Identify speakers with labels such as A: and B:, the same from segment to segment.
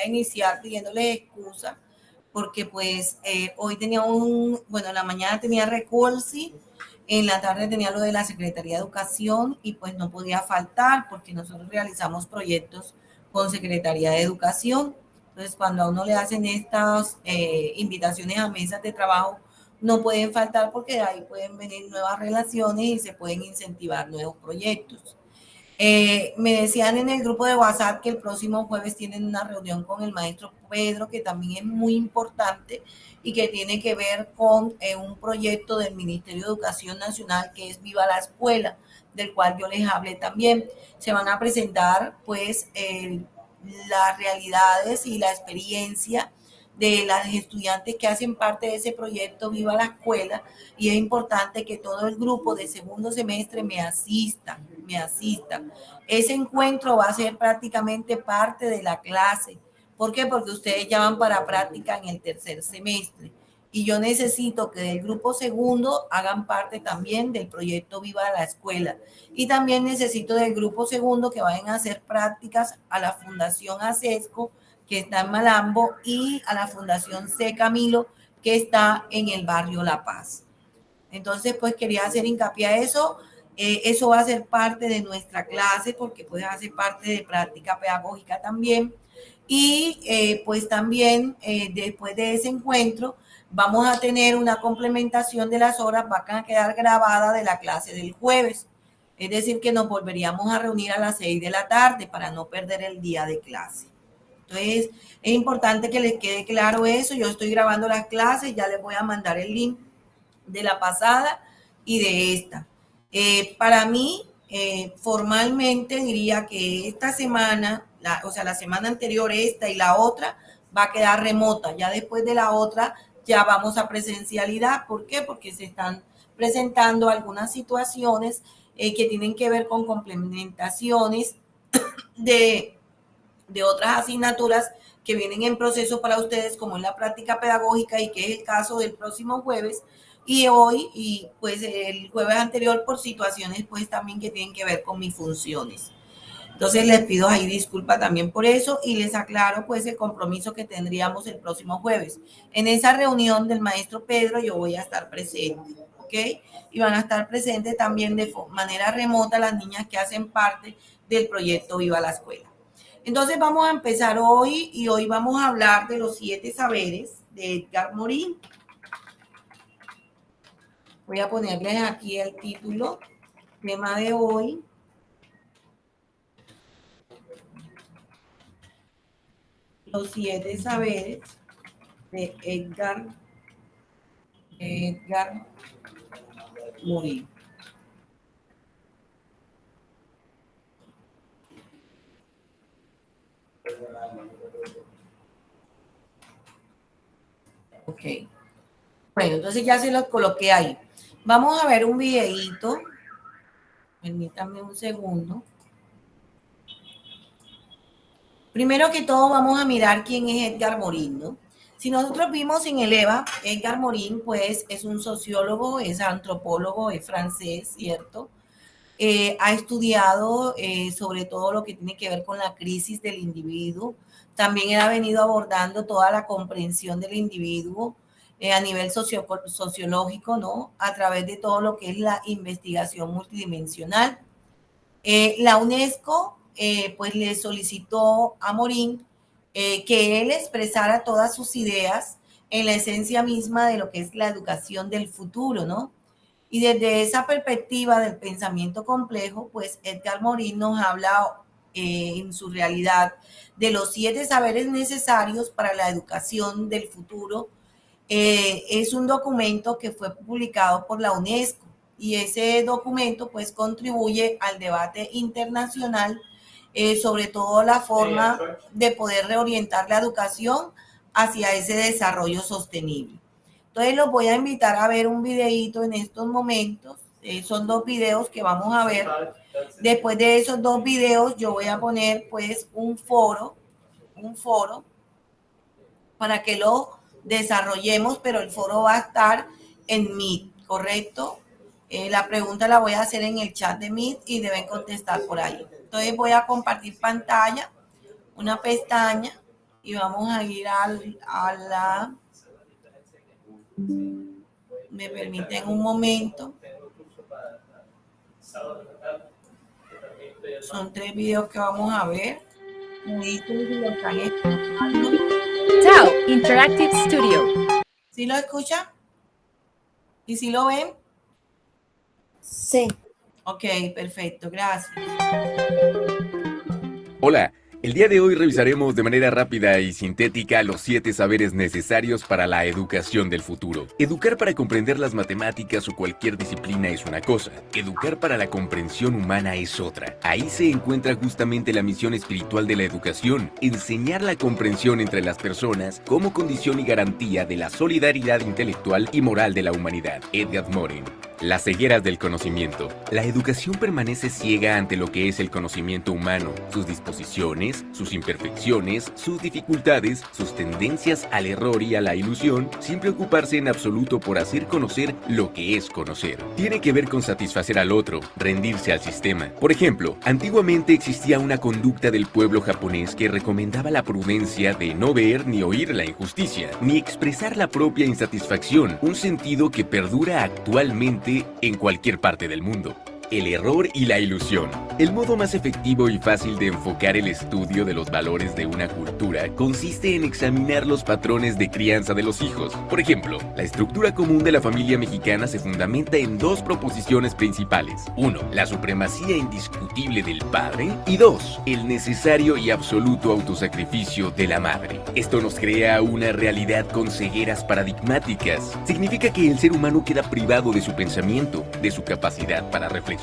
A: a iniciar pidiéndoles excusas porque pues hoy tenía en la mañana tenía recursi, en la tarde tenía lo de la Secretaría de Educación y pues no podía faltar porque nosotros realizamos proyectos con Secretaría de Educación. Entonces, cuando a uno le hacen estas invitaciones a mesas de trabajo, no pueden faltar porque de ahí pueden venir nuevas relaciones y se pueden incentivar nuevos proyectos. Me decían en el grupo de WhatsApp que el próximo jueves tienen una reunión con el maestro Pedro, que también es muy importante y que tiene que ver con un proyecto del Ministerio de Educación Nacional que es Viva la Escuela, del cual yo les hablé también. Se van a presentar pues las realidades y la experiencia de las estudiantes que hacen parte de ese proyecto Viva la Escuela, y es importante que todo el grupo de segundo semestre me asista. Ese encuentro va a ser prácticamente parte de la clase. ¿Por qué? Porque ustedes ya van para práctica en el tercer semestre y yo necesito que del grupo segundo hagan parte también del proyecto Viva la Escuela, y también necesito del grupo segundo que vayan a hacer prácticas a la Fundación ACESCO, que está en Malambo, y a la Fundación C. Camilo, que está en el barrio La Paz. Entonces, pues quería hacer hincapié a eso. Eso va a ser parte de nuestra clase porque puede hacer parte de práctica pedagógica también. Y pues también después de ese encuentro vamos a tener una complementación de las horas, van a quedar grabadas de la clase del jueves. Es decir, que nos volveríamos a reunir a las 6 de la tarde para no perder el día de clase. Entonces, es importante que les quede claro eso. Yo estoy grabando las clases, ya les voy a mandar el link de la pasada y de esta. Para mí, formalmente diría que esta semana, la semana anterior, esta y la otra, va a quedar remota. Ya después de la otra, ya vamos a presencialidad. ¿Por qué? Porque se están presentando algunas situaciones que tienen que ver con complementaciones de, de otras asignaturas que vienen en proceso para ustedes, como es la práctica pedagógica y que es el caso del próximo jueves, y hoy y pues el jueves anterior por situaciones pues también que tienen que ver con mis funciones. Entonces les pido ahí disculpa también por eso y les aclaro pues el compromiso que tendríamos el próximo jueves. En esa reunión del maestro Pedro yo voy a estar presente, ¿ok? Y van a estar presentes también de manera remota las niñas que hacen parte del proyecto Viva la Escuela. Entonces vamos a empezar hoy y hoy vamos a hablar de los 7 saberes de Edgar Morin. Voy a ponerles aquí el título, tema de hoy. Los 7 saberes de Edgar Morin. Ok. Bueno, entonces ya se los coloqué ahí. Vamos a ver un videíto. Permítanme un segundo. Primero que todo vamos a mirar quién es Edgar Morin, ¿no? Si nosotros vimos en el EVA, Edgar Morin pues es un sociólogo, es antropólogo, es francés, ¿cierto? Ha estudiado sobre todo lo que tiene que ver con la crisis del individuo. También él ha venido abordando toda la comprensión del individuo a nivel sociológico, ¿no? A través de todo lo que es la investigación multidimensional. La UNESCO pues le solicitó a Morin que él expresara todas sus ideas en la esencia misma de lo que es la educación del futuro, ¿no? Y desde esa perspectiva del pensamiento complejo, pues Edgar Morin nos habla en su realidad de los 7 saberes necesarios para la educación del futuro. Es un documento que fue publicado por la UNESCO y ese documento pues contribuye al debate internacional sobre todo la forma de poder reorientar la educación hacia ese desarrollo sostenible. Entonces los voy a invitar a ver un videíto en estos momentos. Son 2 videos que vamos a ver. Después de esos 2 videos yo voy a poner pues un foro para que lo desarrollemos, pero el foro va a estar en Meet, ¿correcto? La pregunta la voy a hacer en el chat de Meet y deben contestar por ahí. Entonces voy a compartir pantalla, una pestaña. y vamos a ir a la... Me permiten un momento. Son 3 videos que vamos a ver. Me dicen si lo están escuchando.
B: Tao Interactive Studio.
A: ¿Sí lo escuchan? ¿Y si lo ven?
C: Sí.
A: Ok, perfecto, gracias.
D: Hola, el día de hoy revisaremos de manera rápida y sintética los 7 saberes necesarios para la educación del futuro. Educar para comprender las matemáticas o cualquier disciplina es una cosa, educar para la comprensión humana es otra. Ahí se encuentra justamente la misión espiritual de la educación, enseñar la comprensión entre las personas como condición y garantía de la solidaridad intelectual y moral de la humanidad. Edgar Morin. Las cegueras del conocimiento. La educación permanece ciega ante lo que es el conocimiento humano, sus disposiciones, sus imperfecciones, sus dificultades, sus tendencias al error y a la ilusión, sin preocuparse en absoluto por hacer conocer lo que es conocer. Tiene que ver con satisfacer al otro, rendirse al sistema. Por ejemplo, antiguamente existía una conducta del pueblo japonés que recomendaba la prudencia de no ver ni oír la injusticia, ni expresar la propia insatisfacción, un sentido que perdura actualmente en cualquier parte del mundo. El error y la ilusión. El modo más efectivo y fácil de enfocar el estudio de los valores de una cultura consiste en examinar los patrones de crianza de los hijos. Por ejemplo, la estructura común de la familia mexicana se fundamenta en 2 proposiciones principales. 1. La supremacía indiscutible del padre. Y 2. El necesario y absoluto autosacrificio de la madre. Esto nos crea una realidad con cegueras paradigmáticas. Significa que el ser humano queda privado de su pensamiento, de su capacidad para reflexionar,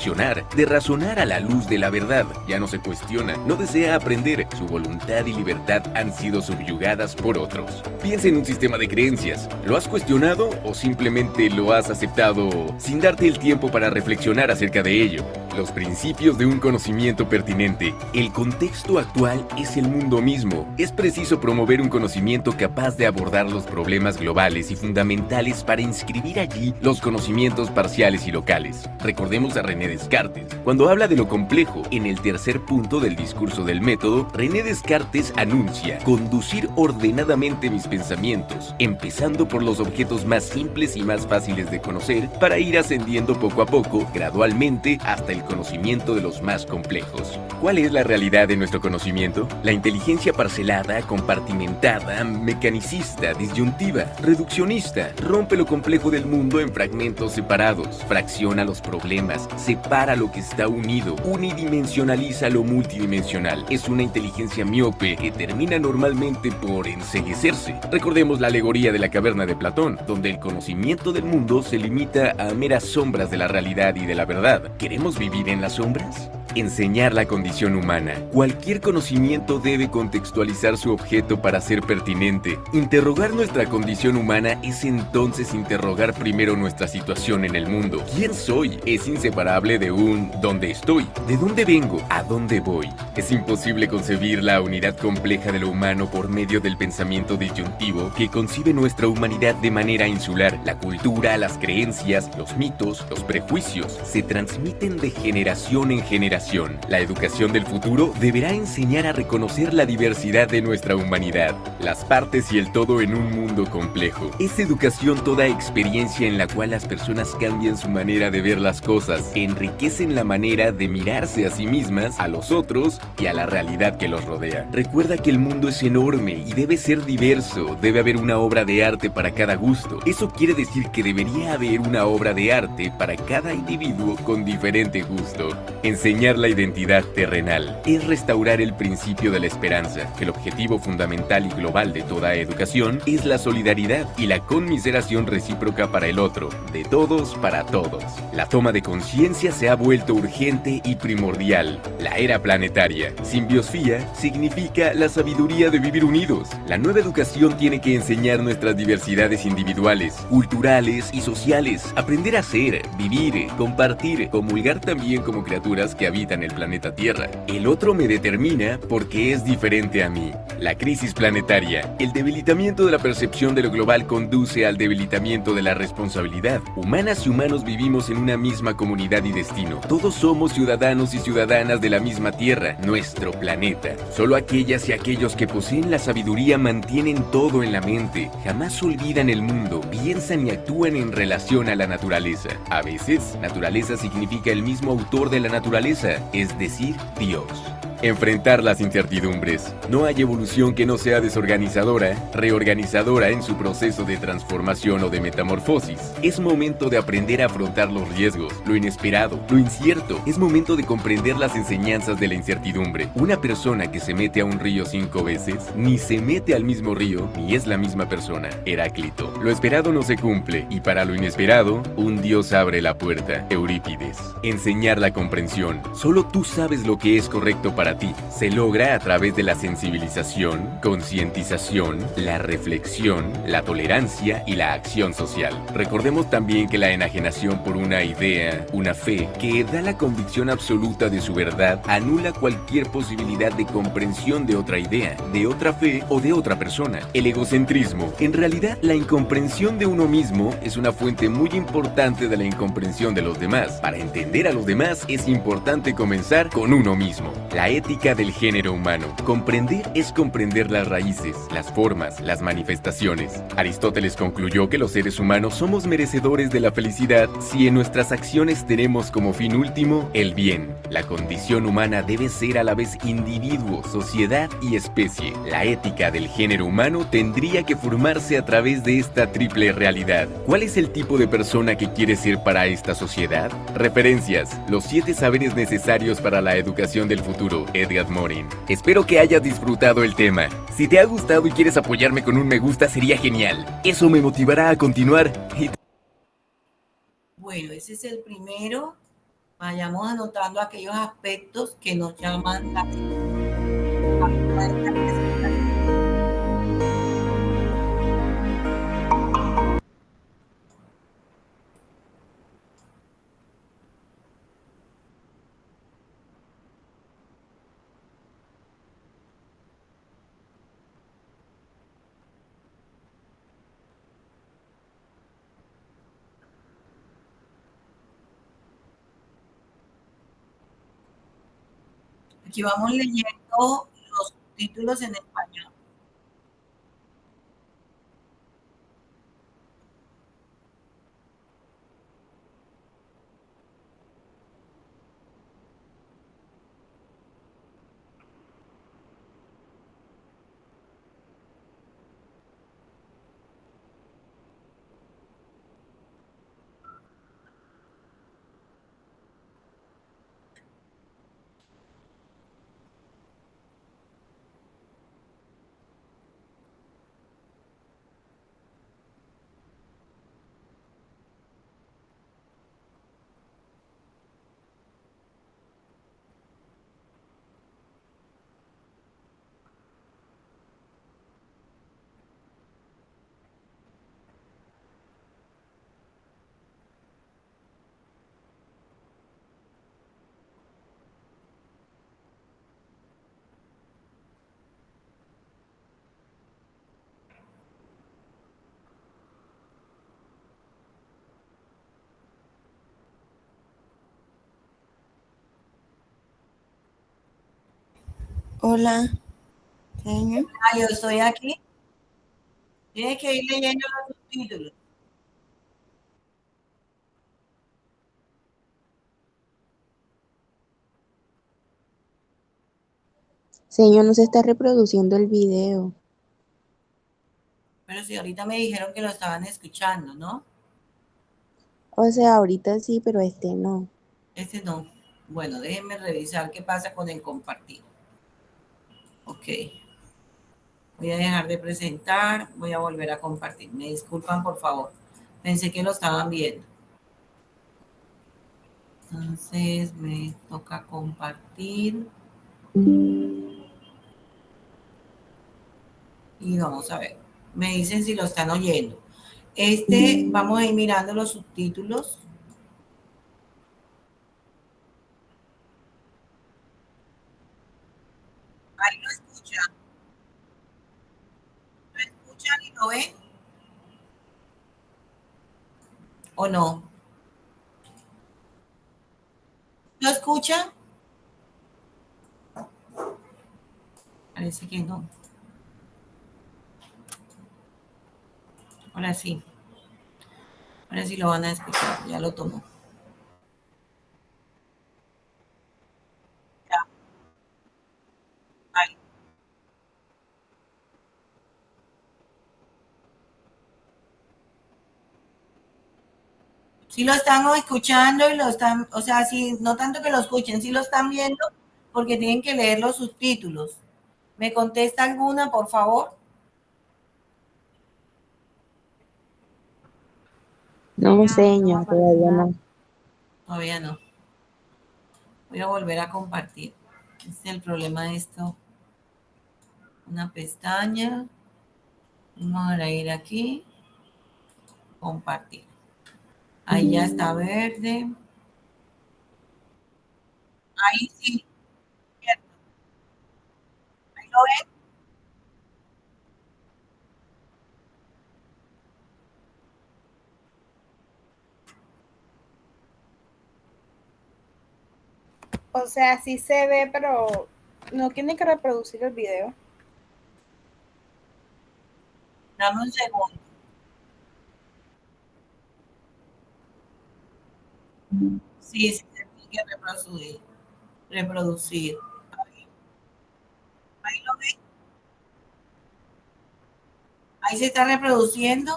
D: de razonar a la luz de la verdad. Ya no se cuestiona, no desea aprender. Su voluntad y libertad han sido subyugadas por otros. Piensa en un sistema de creencias. ¿Lo has cuestionado o simplemente lo has aceptado sin darte el tiempo para reflexionar acerca de ello? Los principios de un conocimiento pertinente. El contexto actual es el mundo mismo. Es preciso promover un conocimiento capaz de abordar los problemas globales y fundamentales para inscribir allí los conocimientos parciales y locales. Recordemos a René Descartes. Cuando habla de lo complejo, en el tercer punto del discurso del método, René Descartes anuncia conducir ordenadamente mis pensamientos, empezando por los objetos más simples y más fáciles de conocer, para ir ascendiendo poco a poco, gradualmente, hasta el conocimiento de los más complejos. ¿Cuál es la realidad de nuestro conocimiento? La inteligencia parcelada, compartimentada, mecanicista, disyuntiva, reduccionista, rompe lo complejo del mundo en fragmentos separados, fracciona los problemas, separa lo que está unido, unidimensionaliza lo multidimensional. Es una inteligencia miope que termina normalmente por enceguecerse. Recordemos la alegoría de la caverna de Platón, donde el conocimiento del mundo se limita a meras sombras de la realidad y de la verdad. ¿Queremos vivir en las sombras? Enseñar la condición humana. Cualquier conocimiento debe contextualizar su objeto para ser pertinente. Interrogar nuestra condición humana es entonces interrogar primero nuestra situación en el mundo. ¿Quién soy? Es inseparable de un ¿dónde estoy? ¿De dónde vengo? ¿A dónde voy? Es imposible concebir la unidad compleja de lo humano por medio del pensamiento disyuntivo que concibe nuestra humanidad de manera insular. La cultura, las creencias, los mitos, los prejuicios se transmiten de generación en generación. La educación del futuro deberá enseñar a reconocer la diversidad de nuestra humanidad, las partes y el todo en un mundo complejo. Es educación toda experiencia en la cual las personas cambian su manera de ver las cosas, enriquecen la manera de mirarse a sí mismas, a los otros y a la realidad que los rodea. Recuerda que el mundo es enorme y debe ser diverso, debe haber una obra de arte para cada gusto. Eso quiere decir que debería haber una obra de arte para cada individuo con diferente gusto. Enseñar la identidad terrenal es restaurar el principio de la esperanza. El objetivo fundamental y global de toda educación es la solidaridad y la conmiseración recíproca para el otro, de todos para todos. La toma de conciencia se ha vuelto urgente y primordial. La era planetaria. Simbiosfía significa la sabiduría de vivir unidos. La nueva educación tiene que enseñar nuestras diversidades individuales, culturales y sociales, aprender a ser, vivir, compartir, comulgar también como criaturas que habitan habitan el planeta Tierra. El otro me determina porque es diferente a mí. La crisis planetaria. El debilitamiento de la percepción de lo global conduce al debilitamiento de la responsabilidad. Humanas y humanos vivimos en una misma comunidad y destino. Todos somos ciudadanos y ciudadanas de la misma Tierra, nuestro planeta. Solo aquellas y aquellos que poseen la sabiduría mantienen todo en la mente. Jamás olvidan el mundo, piensan y actúan en relación a la naturaleza. A veces, naturaleza significa el mismo autor de la naturaleza, es decir, Dios. Enfrentar las incertidumbres. No hay evolución que no sea desorganizadora, reorganizadora en su proceso de transformación o de metamorfosis. Es momento de aprender a afrontar los riesgos, lo inesperado, lo incierto. Es momento de comprender las enseñanzas de la incertidumbre. Una persona que se mete a un río 5 veces, ni se mete al mismo río, ni es la misma persona. Heráclito. Lo esperado no se cumple, y para lo inesperado, un dios abre la puerta. Eurípides. Enseñar la comprensión. Solo tú sabes lo que es correcto para ti. Se logra a través de la sensibilización, concientización, la reflexión, la tolerancia y la acción social. Recordemos también que la enajenación por una idea, una fe, que da la convicción absoluta de su verdad, anula cualquier posibilidad de comprensión de otra idea, de otra fe o de otra persona. El egocentrismo. En realidad, la incomprensión de uno mismo es una fuente muy importante de la incomprensión de los demás. Para entender a los demás es importante comenzar con uno mismo. La ética del género humano. Comprender es comprender las raíces, las formas, las manifestaciones. Aristóteles concluyó que los seres humanos somos merecedores de la felicidad si en nuestras acciones tenemos como fin último el bien. La condición humana debe ser a la vez individuo, sociedad y especie. La ética del género humano tendría que formarse a través de esta triple realidad. ¿Cuál es el tipo de persona que quieres ser para esta sociedad? Referencias: Los 7 saberes necesarios para la educación del futuro, Edgar Morin. Espero que hayas disfrutado el tema. Si te ha gustado y quieres apoyarme con un me gusta, sería genial. Eso me motivará a continuar.
A: Bueno, ese es el primero. Vayamos anotando aquellos aspectos que nos llaman la atención. Aquí vamos leyendo los títulos en español.
C: Hola, señor.
A: Yo estoy aquí. Tienes que ir leyendo los subtítulos.
C: Señor, no se está reproduciendo el video.
A: Pero si ahorita me dijeron que lo estaban escuchando, ¿no?
C: O sea, ahorita sí, pero no.
A: Este no. Bueno, déjenme revisar qué pasa con el compartir. Ok. Voy a dejar de presentar. Voy a volver a compartir. Me disculpan, por favor. Pensé que lo estaban viendo. Entonces me toca compartir. Y vamos a ver. Me dicen si lo están oyendo. Vamos a ir mirando los subtítulos. escuchan y lo ven o no? ¿Lo escuchan? Parece que no. Ahora sí. Ahora sí lo van a escuchar. Ya lo tomó. Ya. Ahí. Sí lo están escuchando y lo están, o sea, sí, no tanto que lo escuchen, sí lo están viendo porque tienen que leer los subtítulos. ¿Me contesta alguna, por favor?
C: No, señor, todavía no.
A: Todavía no. Voy a volver a compartir. Este es el problema de esto. Una pestaña. Vamos a ir aquí. Compartir. Ahí ya está verde. Ahí sí. Ahí lo ven.
E: O sea, sí se ve, pero no tiene que reproducir el video.
A: Dame un segundo. Sí, sí, se tiene que reproducir. Reproducir. Ahí lo ven. Ahí se está reproduciendo.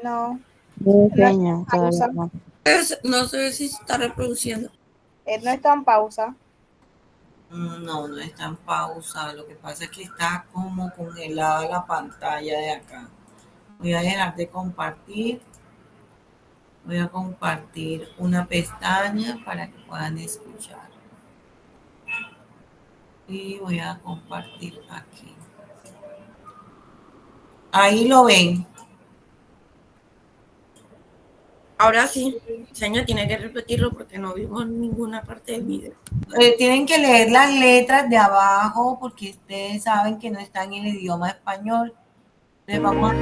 E: No,
C: No,
E: no
C: señor, todavía
E: pausa.
C: no.
F: No sé si se está reproduciendo.
E: Él no está en pausa.
A: No, no está en pausa. Lo que pasa es que está como congelada la pantalla de acá. Voy a dejar de compartir. Voy a compartir una pestaña para que puedan escuchar. Y voy a compartir aquí. Ahí lo ven.
F: Ahora sí, señor, tiene que repetirlo porque no vimos ninguna parte del video.
A: Tienen que leer las letras de abajo porque ustedes saben que no están en el idioma español. Les vamos a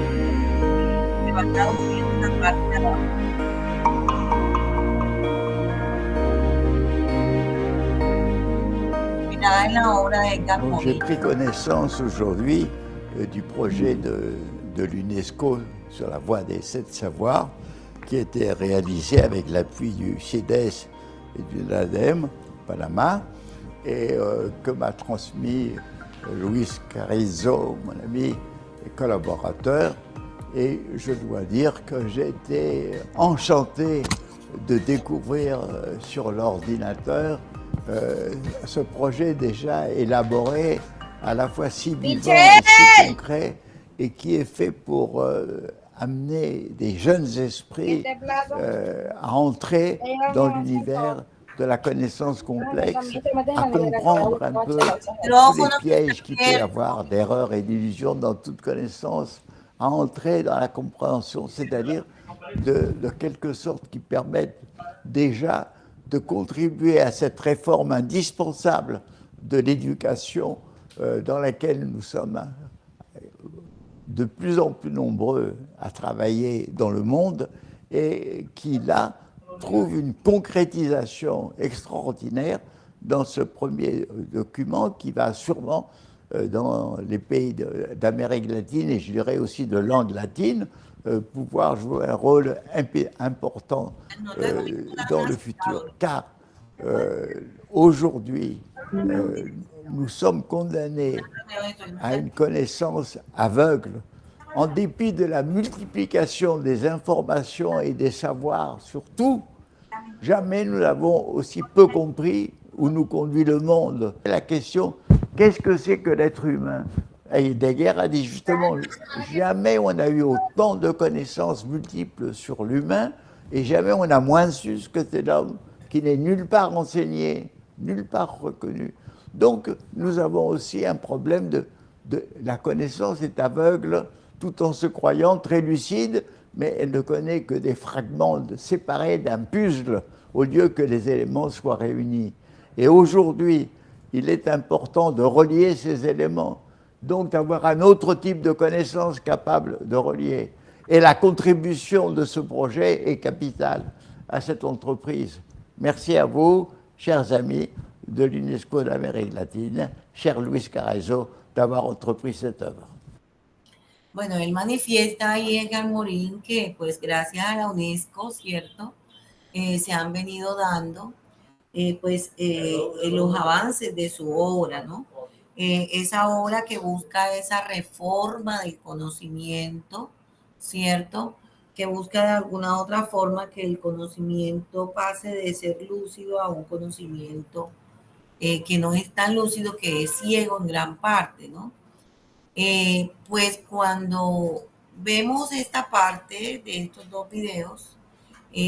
A: traducir una parte de abajo. Inspirada en la obra de Edgar
G: Donc, j'ai
A: Morin.
G: pris connaissance aujourd'hui du projet de l'UNESCO sur la voie des 7 savoirs qui était réalisé avec l'appui du CIDES et de l'ADEME, Panama, et que m'a transmis Luis Carrizo, mon ami et collaborateur. Et je dois dire que j'ai été enchanté de découvrir sur l'ordinateur ce projet déjà élaboré, à la fois si vivant et si concret, et qui est fait pour amener des jeunes esprits à entrer dans l'univers de la connaissance complexe, à comprendre un peu tous les pièges qu'il peut y avoir d'erreurs et d'illusions dans toute connaissance, à entrer dans la compréhension, c'est-à-dire de quelque sorte qui permettent déjà de contribuer à cette réforme indispensable de l'éducation dans laquelle nous sommes de plus en plus nombreux à travailler dans le monde et qui, là, trouve une concrétisation extraordinaire dans ce premier document qui va sûrement, dans les pays d'Amérique latine et je dirais aussi de langue latine, pouvoir jouer un rôle important dans le futur. Car aujourd'hui, nous sommes condamnés à une connaissance aveugle en dépit de la multiplication des informations et des savoirs sur tout. Jamais nous n'avons aussi peu compris où nous conduit le monde. La question, qu'est-ce que c'est que l'être humain? Heidegger a dit justement, jamais on a eu autant de connaissances multiples sur l'humain et jamais on a moins su ce que c'est l'homme, qui n'est nulle part enseigné, nulle part reconnu. Donc nous avons aussi un problème de la connaissance est aveugle tout en se croyant très lucide, mais elle ne connaît que des fragments séparés d'un puzzle au lieu que les éléments soient réunis. Et aujourd'hui, il est important de relier ces éléments donc d'avoir un autre type de connaissance capable de relier. Et la contribution de ce projet est capitale à cette entreprise. Merci à vous, chers amis de l'UNESCO d'Amérique latine, cher Luis Carrezo, d'avoir entrepris cette œuvre.
A: Bueno, él manifiesta ahí, Edgar Morin, que pues gracias a la UNESCO, ¿cierto? Se han venido dando los avances de su obra, ¿no? Esa obra que busca esa reforma del conocimiento, ¿cierto? Que busca de alguna otra forma que el conocimiento pase de ser lúcido a un conocimiento que no es tan lúcido, que es ciego en gran parte, ¿no? Pues cuando vemos esta parte de estos dos videos,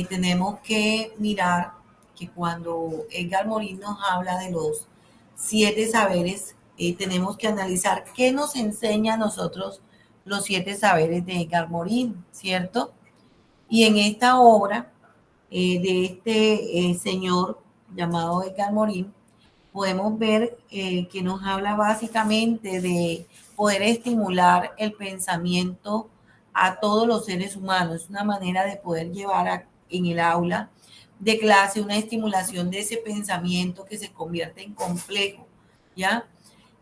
A: tenemos que mirar que cuando Edgar Morin nos habla de los 7 saberes, tenemos que analizar qué nos enseña a nosotros los 7 saberes de Edgar Morin, ¿cierto? Y en esta obra de este señor llamado Edgar Morin, podemos ver que nos habla básicamente de poder estimular el pensamiento a todos los seres humanos. Es una manera de poder llevar en el aula de clase una estimulación de ese pensamiento que se convierte en complejo, ¿ya?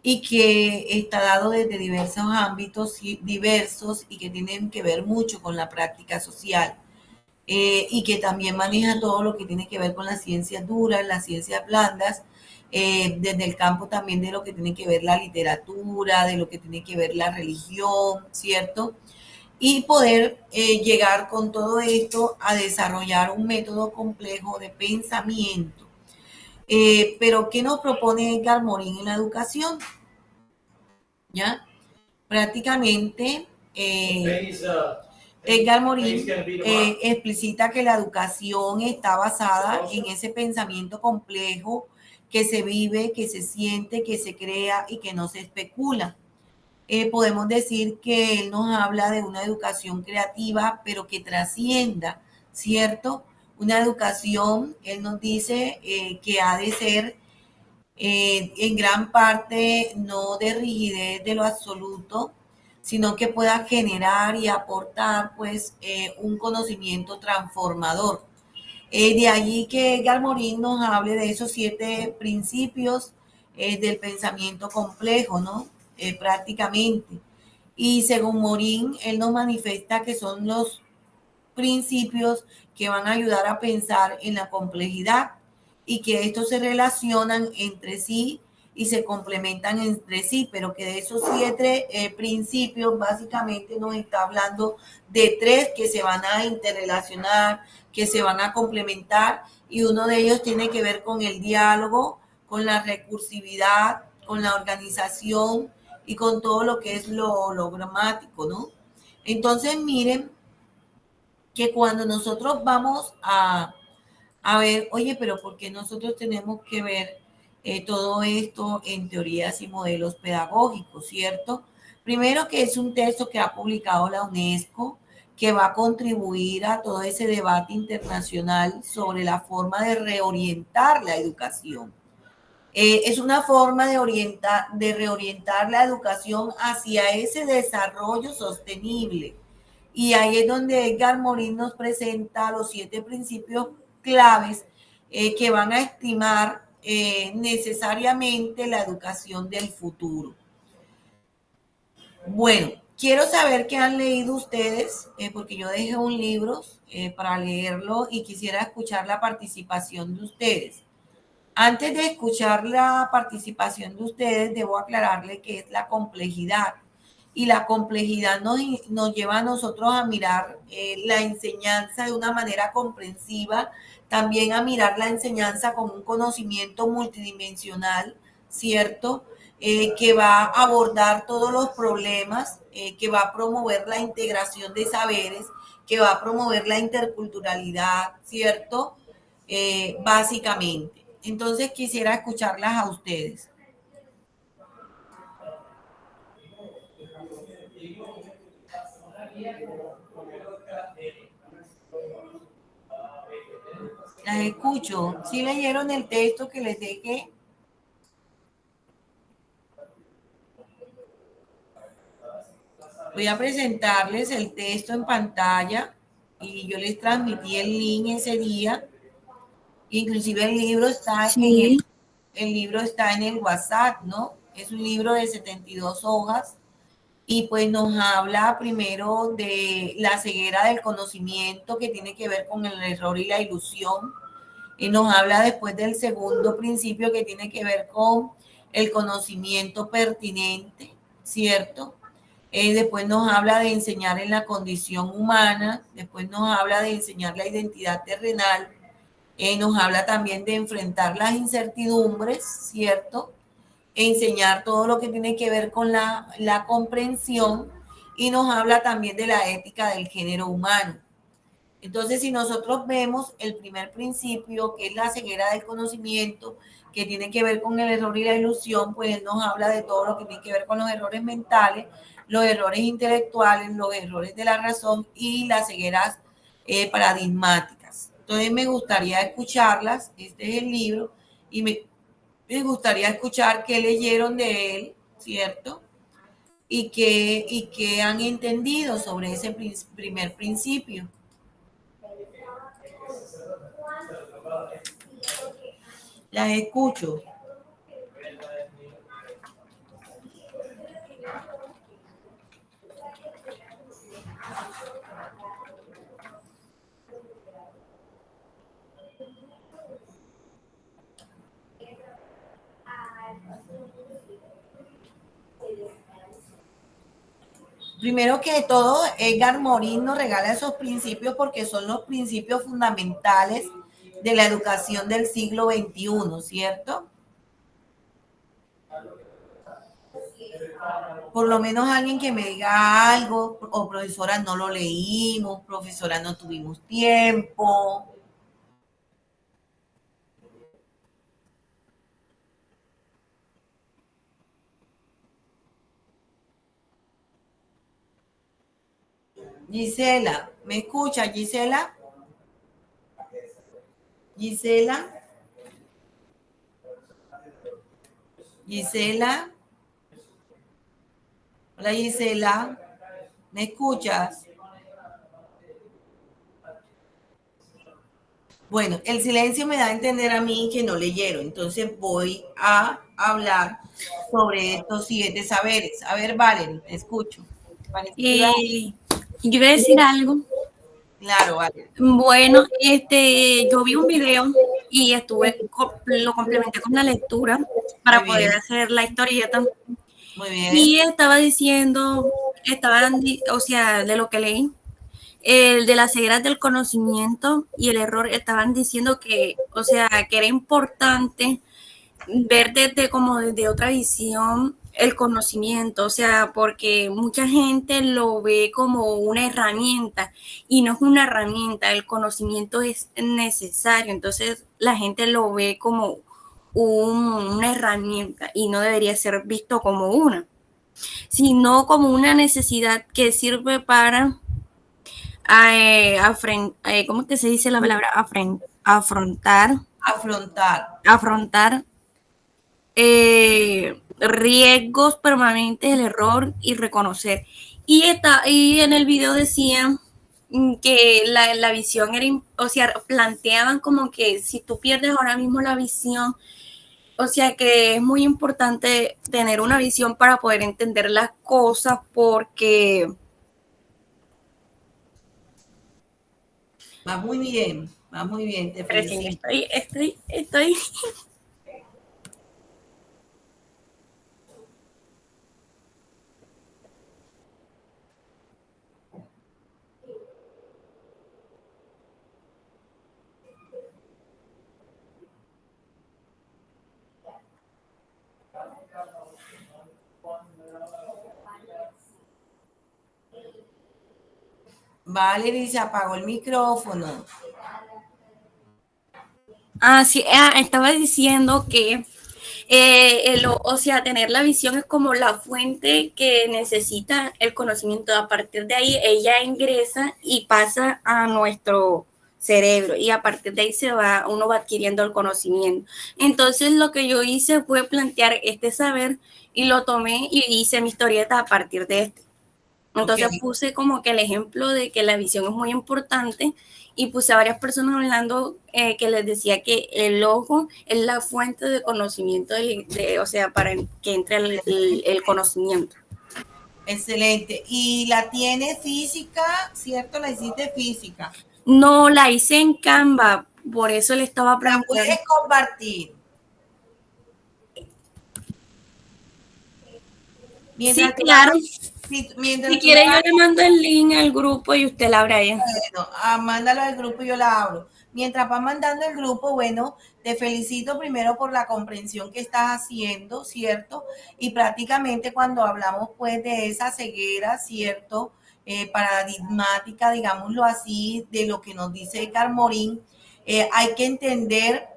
A: Y que está dado desde diversos ámbitos diversos y que tienen que ver mucho con la práctica social. Y que también maneja todo lo que tiene que ver con las ciencias duras, las ciencias blandas, desde el campo también de lo que tiene que ver la literatura, de lo que tiene que ver la religión, ¿cierto? Y poder llegar con todo esto a desarrollar un método complejo de pensamiento. Pero ¿qué nos propone Edgar Morin en la educación? ¿Ya? Prácticamente Edgar Morin explicita que la educación está basada en ese pensamiento complejo que se vive, que se siente, que se crea y que no se especula. Podemos decir que él nos habla de una educación creativa, pero que trascienda, ¿cierto? Una educación, él nos dice que ha de ser en gran parte no de rigidez de lo absoluto, sino que pueda generar y aportar pues un conocimiento transformador. De allí que Edgar Morin nos hable de esos 7 principios del pensamiento complejo, ¿no? Prácticamente. Y según Morin, él nos manifiesta que son los principios que van a ayudar a pensar en la complejidad y que estos se relacionan entre sí y se complementan entre sí, pero que de esos 7 principios básicamente nos está hablando de 3 que se van a interrelacionar, que se van a complementar, y uno de ellos tiene que ver con el diálogo, con la recursividad, con la organización y con todo lo que es lo gramático, ¿no? Entonces miren que cuando nosotros vamos a ver, oye, pero ¿por qué nosotros tenemos que ver todo esto en teorías y modelos pedagógicos, cierto? Primero, que es un texto que ha publicado la UNESCO, que va a contribuir a todo ese debate internacional sobre la forma de reorientar la educación. Es una forma de reorientar la educación hacia ese desarrollo sostenible. Y ahí es donde Edgar Morin nos presenta los 7 principios claves que van a estimar necesariamente la educación del futuro. Bueno, quiero saber qué han leído ustedes, porque yo dejé un libro para leerlo y quisiera escuchar la participación de ustedes. Antes de escuchar la participación de ustedes, debo aclararle qué es la complejidad. Y la complejidad nos lleva a nosotros a mirar la enseñanza de una manera comprensiva, también a mirar la enseñanza como un conocimiento multidimensional, ¿cierto? Que va a abordar todos los problemas, que va a promover la integración de saberes, que va a promover la interculturalidad, ¿cierto? Básicamente. Entonces quisiera escucharlas a ustedes. Las escucho. ¿Sí leyeron el texto que les dejé? Voy a presentarles el texto en pantalla y yo les transmití el link ese día. Inclusive el libro está
F: Sí.
A: el libro está en el WhatsApp, ¿no? Es un libro de 72 hojas y pues nos habla primero de la ceguera del conocimiento que tiene que ver con el error y la ilusión. Y nos habla después del segundo principio que tiene que ver con el conocimiento pertinente, ¿cierto? Después nos habla de enseñar en la condición humana, después nos habla de enseñar la identidad terrenal, nos habla también de enfrentar las incertidumbres, ¿cierto? Enseñar todo lo que tiene que ver con la comprensión y nos habla también de la ética del género humano. Entonces, si nosotros vemos el primer principio, que es la ceguera del conocimiento, que tiene que ver con el error y la ilusión, pues él nos habla de todo lo que tiene que ver con los errores mentales, los errores intelectuales, los errores de la razón y las cegueras paradigmáticas. Entonces, me gustaría escucharlas, este es el libro, y me gustaría escuchar qué leyeron de él, ¿cierto? Y qué han entendido sobre ese primer principio. Las escucho. Primero que todo, Edgar Morin nos regala esos principios porque son los principios fundamentales de la educación del siglo XXI, ¿cierto? Por lo menos alguien que me diga algo, o profesora, no lo leímos, profesora, no tuvimos tiempo. Gisela, ¿me escucha, Gisela? Gisela. Gisela. Hola, Gisela. ¿Me escuchas? Bueno, el silencio me da a entender a mí que no leyeron, entonces voy a hablar sobre estos 7 saberes. A ver, Valerie, te escucho.
F: Yo iba a decir algo.
A: Claro, Valerie.
F: Bueno, yo vi un video y lo complementé con la lectura para
A: Muy bien.
F: poder hacer la historieta.
A: Muy bien.
F: Y estaba diciendo, o sea, de lo que leí, el de las cegueras del conocimiento y el error, estaban diciendo que, o sea, que era importante ver desde otra visión el conocimiento, o sea, porque mucha gente lo ve como una herramienta y no es una herramienta, el conocimiento es necesario, entonces la gente lo ve como una herramienta y no debería ser visto como una, sino como una necesidad que sirve para ¿cómo que se dice la palabra? Afrontar riesgos permanentes del error y reconocer. Y en el video decían que la visión era, o sea, planteaban como que si tú pierdes ahora mismo la visión, o sea que es muy importante tener una visión para poder entender las cosas porque...
A: Va muy bien, te felicito.
F: Estoy.
A: Valerie, se apagó el micrófono.
F: Sí, estaba diciendo que, o sea, tener la visión es como la fuente que necesita el conocimiento. A partir de ahí, ella ingresa y pasa a nuestro cerebro y a partir de ahí uno va adquiriendo el conocimiento. Entonces, lo que yo hice fue plantear este saber y lo tomé y hice mi historieta a partir de este. Entonces
A: Ok.
F: puse como que el ejemplo de que la visión es muy importante y puse a varias personas hablando que les decía que el ojo es la fuente de conocimiento, o sea, para que entre el conocimiento.
A: Excelente. Y la tiene física, ¿cierto? La hiciste física.
F: No la hice en Canva, por eso le estaba
A: La
F: preguntando.
A: puedes compartir. Mientras
F: Sí,
A: tú
F: claro.
A: mientras
F: Si
A: tú
F: quiere, yo
A: la
F: le mando el link al grupo y usted la abre ahí.
A: bueno, mándalo al grupo y yo la abro. Mientras vas mandando el grupo, bueno, te felicito primero por la comprensión que estás haciendo, ¿cierto? Y prácticamente cuando hablamos pues de esa ceguera, ¿cierto? Paradigmática, digámoslo así, de lo que nos dice Carmorín, hay que entender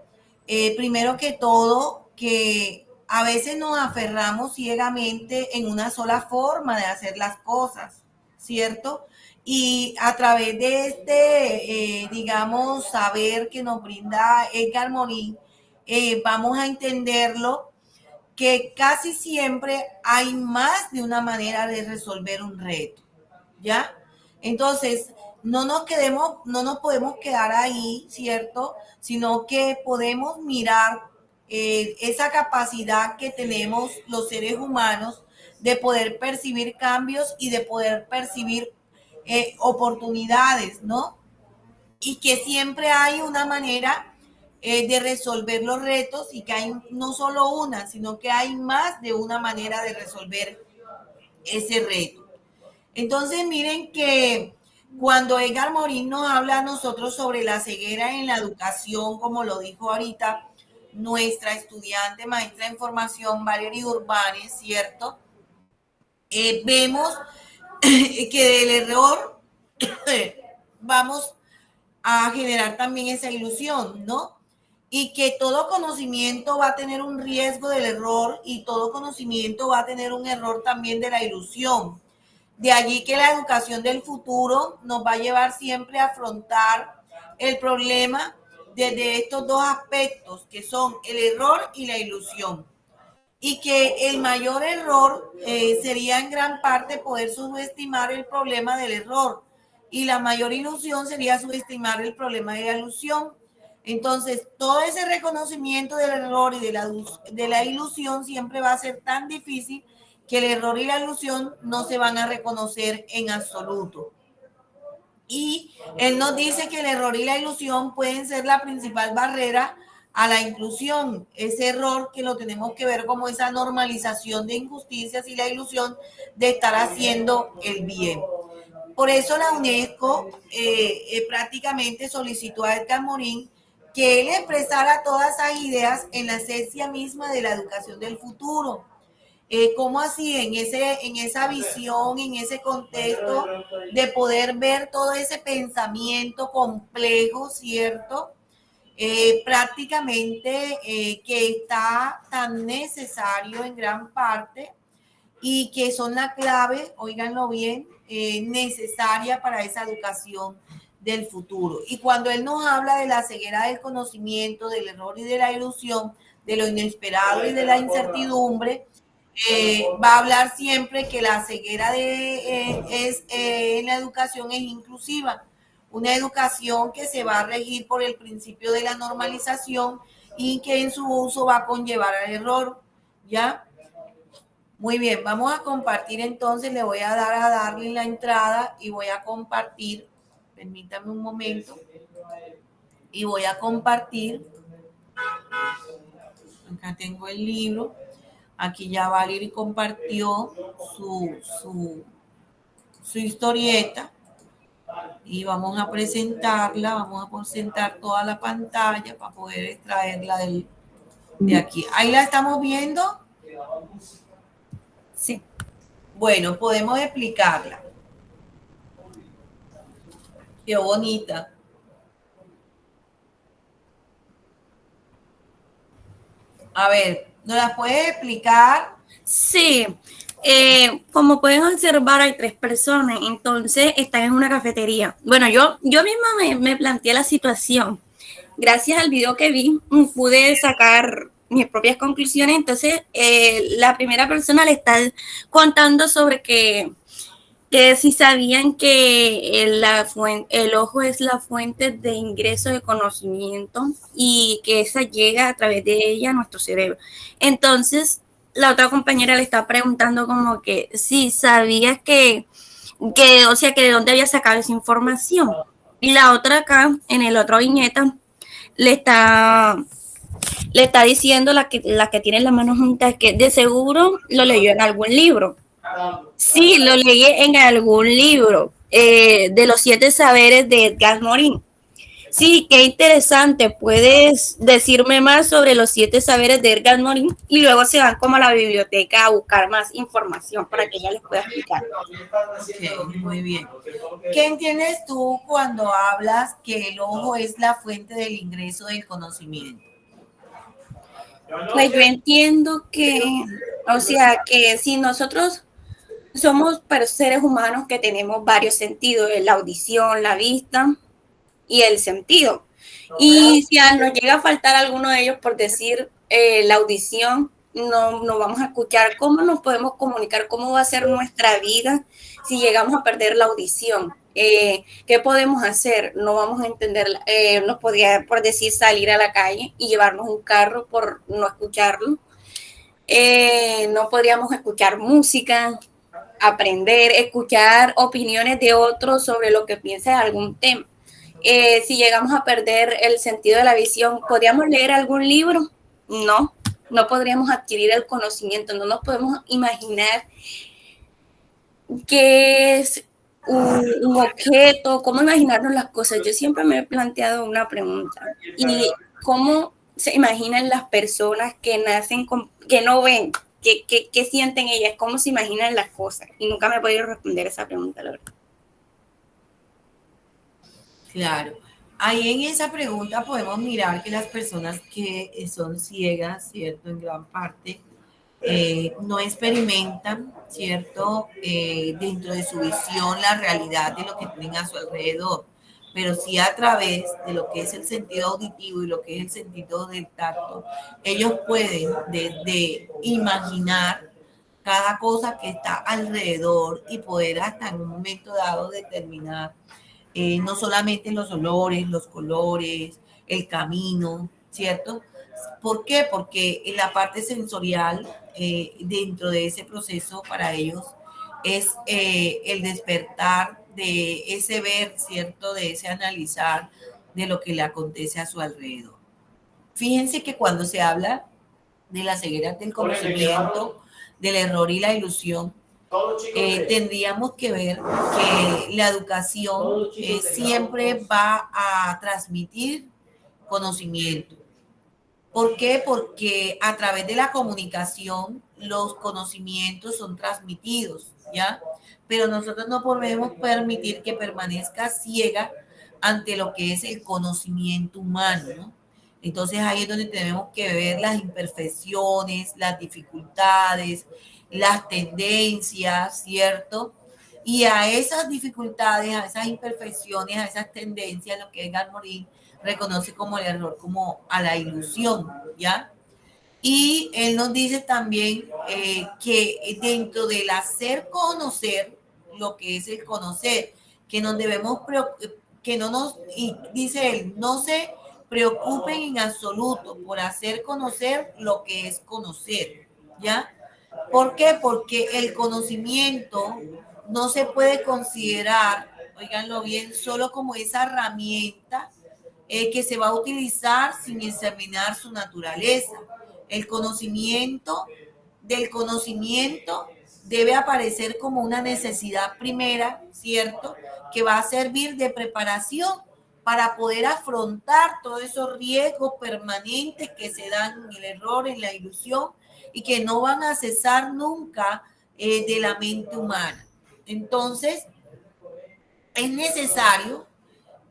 A: primero que todo que a veces nos aferramos ciegamente en una sola forma de hacer las cosas, ¿cierto? Y a través de digamos, saber que nos brinda Edgar Morin, vamos a entenderlo que casi siempre hay más de una manera de resolver un reto, ¿ya? Entonces, no nos podemos quedar ahí, ¿cierto? Sino que podemos mirar esa capacidad que tenemos los seres humanos de poder percibir cambios y de poder percibir oportunidades, ¿no? Y que siempre hay una manera de resolver los retos y que hay no solo una, sino que hay más de una manera de resolver ese reto. Entonces, miren que cuando Edgar Morin nos habla a nosotros sobre la ceguera en la educación, como lo dijo ahorita nuestra estudiante maestra en formación, Valerie Urbanes, ¿cierto? Vemos que del error vamos a generar también esa ilusión, ¿no? Y que todo conocimiento va a tener un riesgo del error y todo conocimiento va a tener un error también de la ilusión. De allí que la educación del futuro nos va a llevar siempre a afrontar el problema desde estos dos aspectos, que son el error y la ilusión. Y que el mayor error sería en gran parte poder subestimar el problema del error. Y la mayor ilusión sería subestimar el problema de la ilusión. Entonces, todo ese reconocimiento del error y de la ilusión siempre va a ser tan difícil que el error y la ilusión no se van a reconocer en absoluto. Y él nos dice que el error y la ilusión pueden ser la principal barrera a la inclusión, ese error que lo tenemos que ver como esa normalización de injusticias y la ilusión de estar haciendo el bien. Por eso la UNESCO prácticamente solicitó a Edgar Morin que él expresara todas esas ideas en la esencia misma de la educación del futuro. ¿Cómo así? En esa visión, en ese contexto de poder ver todo ese pensamiento complejo, ¿cierto? Prácticamente que está tan necesario en gran parte y que son la clave, óiganlo bien, necesaria para esa educación del futuro. Y cuando él nos habla de la ceguera del conocimiento, del error y de la ilusión, de lo inesperado y de la incertidumbre, va a hablar siempre que la ceguera en la educación es inclusiva, una educación que se va a regir por el principio de la normalización y que en su uso va a conllevar al error, ¿ya? Muy bien, vamos a compartir entonces, le voy a darle la entrada y voy a compartir, permítame un momento, y voy a compartir, acá tengo el libro, aquí ya Valerie compartió su historieta y vamos a presentarla, vamos a presentar toda la pantalla para poder extraerla de aquí. ¿Ahí la estamos viendo?
F: Sí.
A: Bueno, podemos explicarla. Qué bonita. A ver, ¿nos la puedes explicar?
F: Sí. Como pueden observar, hay 3 personas, entonces están en una cafetería. Bueno, yo misma me planteé la situación. Gracias al video que vi, pude sacar mis propias conclusiones. Entonces, la primera persona le está contando sobre que que si sabían que el ojo es la fuente de ingreso de conocimiento y que esa llega a través de ella a nuestro cerebro. Entonces, la otra compañera le está preguntando como que si sabías o sea, que de dónde había sacado esa información. Y la otra acá, en el otro viñeta, le está diciendo la que tiene las manos juntas que de seguro lo leyó en algún libro. Sí, lo leí en algún libro de los 7 saberes de Edgar Morin. Sí, qué interesante. ¿Puedes decirme más sobre los 7 saberes de Edgar Morin? Y luego se van como a la biblioteca a buscar más información para que ella les pueda explicar.
A: Ok, muy bien. ¿Qué entiendes tú cuando hablas que el ojo es la fuente del ingreso del conocimiento?
F: Pues yo entiendo que, o sea, que si nosotros somos seres humanos que tenemos varios sentidos, la audición, la vista y el sentido. Y si nos llega a faltar alguno de ellos, por decir la audición, no vamos a escuchar. ¿Cómo nos podemos comunicar? ¿Cómo va a ser nuestra vida si llegamos a perder la audición? ¿Qué podemos hacer? No vamos a entender, nos podría, por decir, salir a la calle y llevarnos un carro por no escucharlo. No podríamos escuchar música, aprender, escuchar opiniones de otros sobre lo que piensa de algún tema. Si llegamos a perder el sentido de la visión, ¿podríamos leer algún libro? No podríamos adquirir el conocimiento, no nos podemos imaginar qué es un objeto, cómo imaginarnos las cosas. Yo siempre me he planteado una pregunta, y cómo se imaginan las personas que nacen que no ven, qué sienten ellas, cómo se imaginan las cosas, y nunca me he podido responder esa pregunta, la verdad.
A: Claro. Ahí en esa pregunta podemos mirar que las personas que son ciegas, ¿cierto? En gran parte, no experimentan, ¿cierto? Dentro de su visión la realidad de lo que tienen a su alrededor, pero sí a través de lo que es el sentido auditivo y lo que es el sentido del tacto, ellos pueden desde imaginar cada cosa que está alrededor y poder hasta en un momento dado determinar no solamente los olores, los colores, el camino, ¿cierto? ¿Por qué? Porque en la parte sensorial, dentro de ese proceso para ellos, es el despertar de ese ver, ¿cierto? De ese analizar de lo que le acontece a su alrededor. Fíjense que cuando se habla de la ceguera del conocimiento, del error y la ilusión, tendríamos que ver que la educación siempre va a transmitir conocimiento. ¿Por qué? Porque a través de la comunicación los conocimientos son transmitidos, ¿ya? Pero nosotros no podemos permitir que permanezca ciega ante lo que es el conocimiento humano, ¿no? Entonces ahí es donde tenemos que ver las imperfecciones, las dificultades, las tendencias, ¿cierto? Y a esas dificultades, a esas imperfecciones, a esas tendencias, lo que Edgar Morin reconoce como el error, como a la ilusión, ¿ya? Y él nos dice también que dentro del hacer conocer, lo que es el conocer, que nos debemos, que no nos, y dice él, no se preocupen en absoluto por hacer conocer lo que es conocer, ¿ya? ¿Por qué? Porque el conocimiento no se puede considerar, oiganlo bien, solo como esa herramienta que se va a utilizar sin examinar su naturaleza. El conocimiento del conocimiento debe aparecer como una necesidad primera, ¿cierto? Que va a servir de preparación para poder afrontar todos esos riesgos permanentes que se dan en el error, en la ilusión, y que no van a cesar nunca de la mente humana. Entonces, es necesario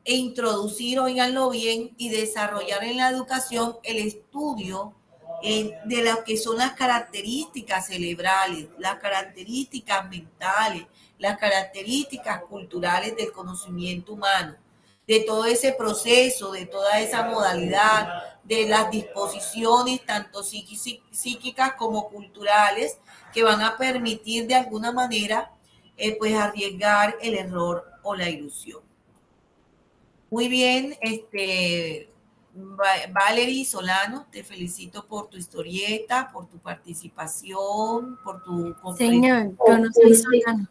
A: introducir, oiganlo bien, y desarrollar en la educación el estudio de lo que son las características cerebrales, las características mentales, las características culturales del conocimiento humano, de todo ese proceso, de toda esa modalidad, de las disposiciones tanto psíquicas como culturales que van a permitir de alguna manera pues arriesgar el error o la ilusión. Muy bien, Valerie Solano, te felicito por tu historieta, por tu participación, por tu
F: Señor, yo no soy Solano.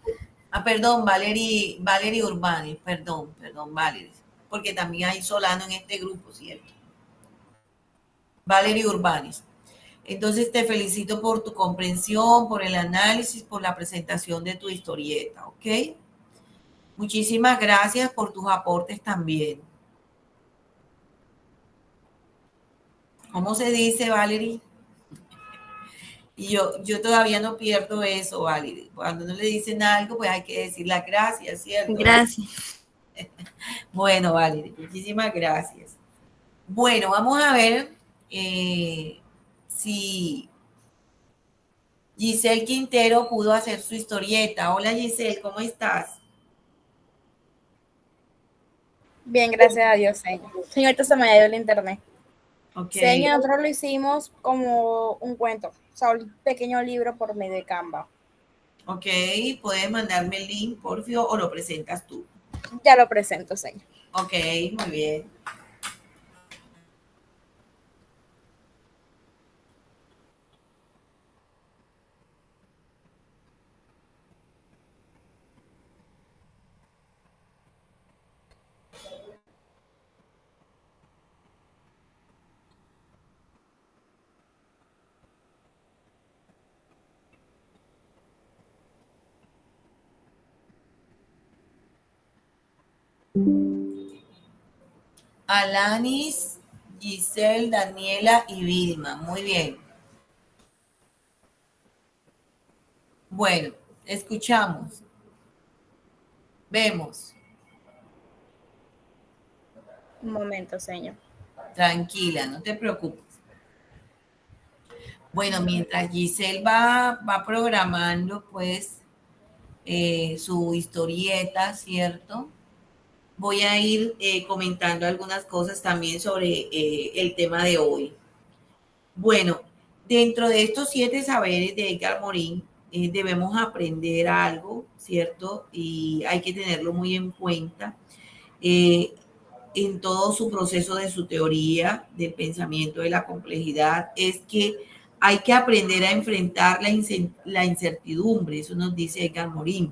A: perdón, Valerie Urbani, perdón, Valerie, porque también hay Solano en este grupo, ¿cierto? Valerie Urbanis. Entonces te felicito por tu comprensión, por el análisis, por la presentación de tu historieta, ¿ok? Muchísimas gracias por tus aportes también. ¿Cómo se dice, Valerie? Y yo todavía no pierdo eso, Valerie. Cuando no le dicen algo, pues hay que decir las gracias, ¿cierto?
F: Gracias.
A: Bueno, Valerie, muchísimas gracias. Bueno, vamos a ver si Giselle Quintero pudo hacer su historieta. Hola, Giselle, ¿cómo estás?
E: Bien, gracias a Dios, señor. Señorita, se me ha ido el internet.
A: Ok.
E: Señor, nosotros lo hicimos como un cuento, o sea, un pequeño libro por medio de Canva.
A: Ok, puedes mandarme el link, por favor, o lo presentas tú.
E: Ya lo presento, señor.
A: Ok, muy bien. Alanis, Giselle, Daniela y Vilma. Muy bien. Bueno, escuchamos. Vemos.
E: Un momento, señor.
A: Tranquila, no te preocupes. Bueno, mientras Giselle va programando, pues, su historieta, ¿cierto? Voy a ir comentando algunas cosas también sobre el tema de hoy. Bueno, dentro de estos 7 saberes de Edgar Morin, debemos aprender algo, ¿cierto? Y hay que tenerlo muy en cuenta en todo su proceso de su teoría del pensamiento de la complejidad, es que hay que aprender a enfrentar la incertidumbre, eso nos dice Edgar Morin.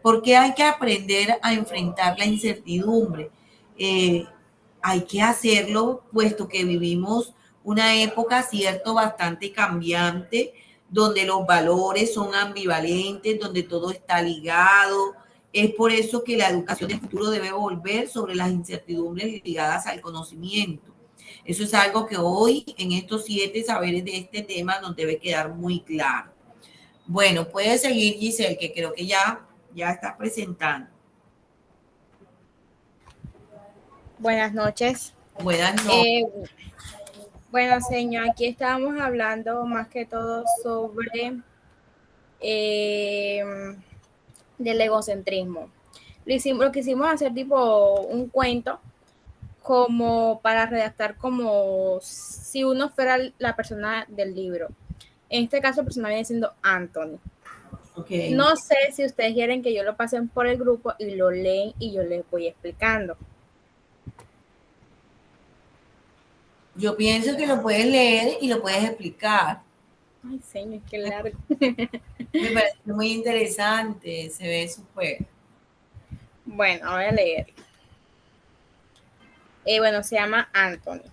A: ¿Por qué hay que aprender a enfrentar la incertidumbre? Hay que hacerlo puesto que vivimos una época, cierto, bastante cambiante, donde los valores son ambivalentes, donde todo está ligado. Es por eso que la educación del futuro debe volver sobre las incertidumbres ligadas al conocimiento. Eso es algo que hoy, en estos 7 saberes de este tema, nos debe quedar muy claro. Bueno, puede seguir, Giselle, que creo que ya estás presentando.
E: Buenas noches.
A: Buenas noches.
E: Bueno, señor, aquí estábamos hablando más que todo sobre del egocentrismo. Lo quisimos hacer tipo un cuento como para redactar como si uno fuera la persona del libro. En este caso, el personaje viene siendo Anthony.
A: Okay.
E: No sé si ustedes quieren que yo lo pasen por el grupo y lo leen y yo les voy explicando.
A: Yo pienso que lo puedes leer y lo puedes explicar.
E: Ay, señor, qué largo.
A: Me parece muy interesante, se ve súper.
E: Bueno, voy a leer. Bueno, se llama Anthony.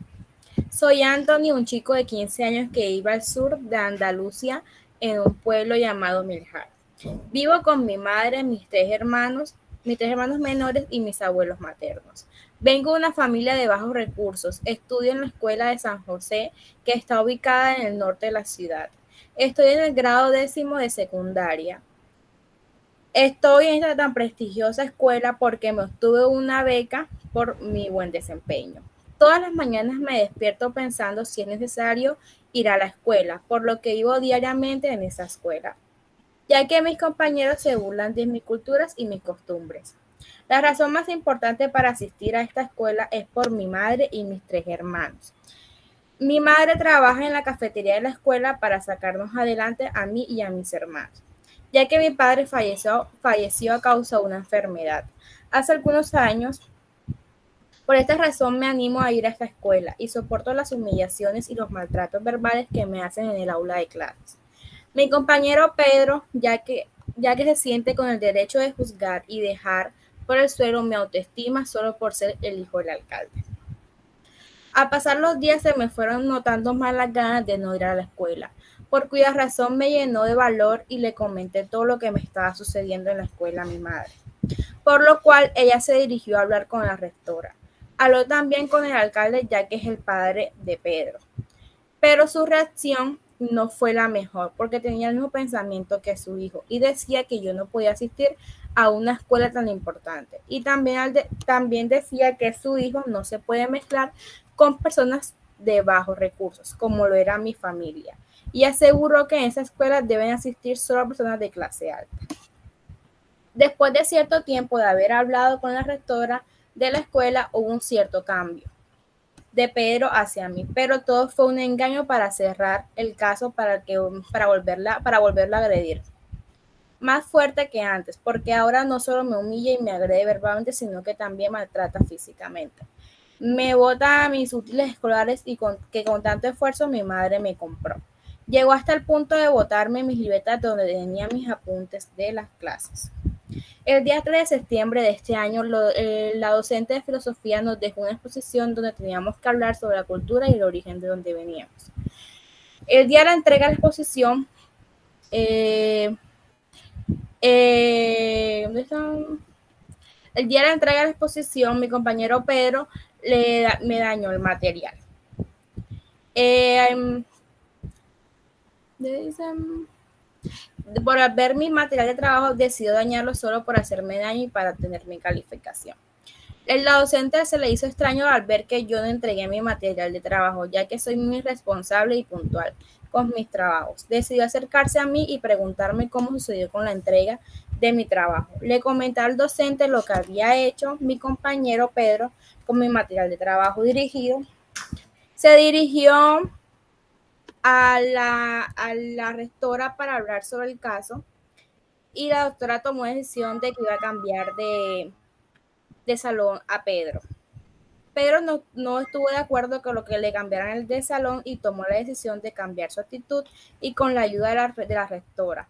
E: Soy Anthony, un chico de 15 años que iba al sur de Andalucía en un pueblo llamado Miljar. Vivo con mi madre, mis tres hermanos menores y mis abuelos maternos. Vengo de una familia de bajos recursos. Estudio en la escuela de San José, que está ubicada en el norte de la ciudad. Estoy en el grado 10º de secundaria. Estoy en esta tan prestigiosa escuela porque me obtuve una beca por mi buen desempeño. Todas las mañanas me despierto pensando si es necesario ir a la escuela, por lo que vivo diariamente en esa escuela, ya que mis compañeros se burlan de mis culturas y mis costumbres. La razón más importante para asistir a esta escuela es por mi madre y mis tres hermanos. Mi madre trabaja en la cafetería de la escuela para sacarnos adelante a mí y a mis hermanos. ya que mi padre falleció a causa de una enfermedad hace algunos años. Por esta razón me animo a ir a esta escuela y soporto las humillaciones y los maltratos verbales que me hacen en el aula de clases. Mi compañero Pedro, ya que se siente con el derecho de juzgar y dejar por el suelo mi autoestima solo por ser el hijo del alcalde. Al pasar los días se me fueron notando más las ganas de no ir a la escuela, por cuya razón me llenó de valor y le comenté todo lo que me estaba sucediendo en la escuela a mi madre, por lo cual ella se dirigió a hablar con la rectora. Habló también con el alcalde, ya que es el padre de Pedro, pero su reacción no fue la mejor porque tenía el mismo pensamiento que su hijo y decía que yo no podía asistir a una escuela tan importante, y también decía que su hijo no se puede mezclar con personas de bajos recursos, como lo era mi familia, y aseguró que en esa escuela deben asistir solo personas de clase alta. Después de cierto tiempo de haber hablado con la rectora de la escuela, hubo un cierto cambio de Pedro hacia mí, pero todo fue un engaño para cerrar el caso para volverla a agredir. Más fuerte que antes, porque ahora no solo me humilla y me agrede verbalmente, sino que también maltrata físicamente. Me bota a mis útiles escolares que con tanto esfuerzo mi madre me compró. Llegó hasta el punto de botarme mis libretas donde tenía mis apuntes de las clases. El día 3 de septiembre de este año, la docente de filosofía nos dejó una exposición donde teníamos que hablar sobre la cultura y el origen de donde veníamos. El día de la entrega de la exposición, ¿dónde están? El día de la entrega de la exposición, mi compañero Pedro me dañó el material. Por ver mi material de trabajo, decidió dañarlo solo por hacerme daño y para tener mi calificación. La docente se le hizo extraño al ver que yo no entregué mi material de trabajo, ya que soy muy responsable y puntual con mis trabajos. Decidió acercarse a mí y preguntarme cómo sucedió con la entrega de mi trabajo. Le comenté al docente lo que había hecho mi compañero Pedro con mi material de trabajo dirigido. Se dirigió a la rectora para hablar sobre el caso, y la doctora tomó la decisión de que iba a cambiar de salón a Pedro. Pedro no estuvo de acuerdo con lo que le cambiaran el de salón y tomó la decisión de cambiar su actitud, y con la ayuda de la rectora.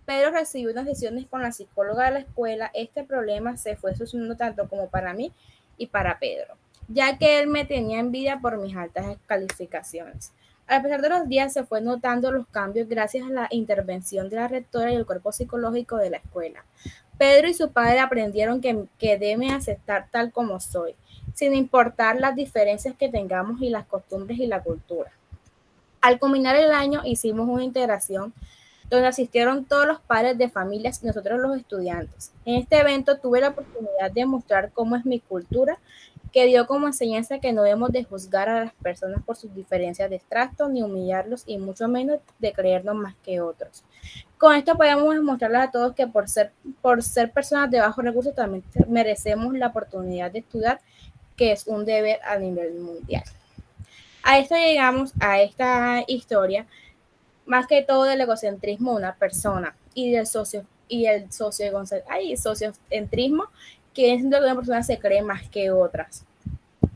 E: Pedro recibió unas sesiones con la psicóloga de la escuela. Este problema se fue solucionando tanto como para mí y para Pedro, ya que él me tenía envidia por mis altas calificaciones. A pesar de los días, se fue notando los cambios gracias a la intervención de la rectora y el cuerpo psicológico de la escuela. Pedro y su padre aprendieron que deben aceptar tal como soy, sin importar las diferencias que tengamos y las costumbres y la cultura. Al culminar el año, hicimos una integración donde asistieron todos los padres de familias y nosotros los estudiantes. En este evento tuve la oportunidad de mostrar cómo es mi cultura, que dio como enseñanza que no debemos de juzgar a las personas por sus diferencias de trato, ni humillarlos, y mucho menos de creernos más que otros. Con esto podemos mostrarles a todos que por ser personas de bajos recursos también merecemos la oportunidad de estudiar, que es un deber a nivel mundial. A esto llegamos, a esta historia, más que todo del egocentrismo de una persona y el sociocentrismo, que es lo que una persona se cree más que otras.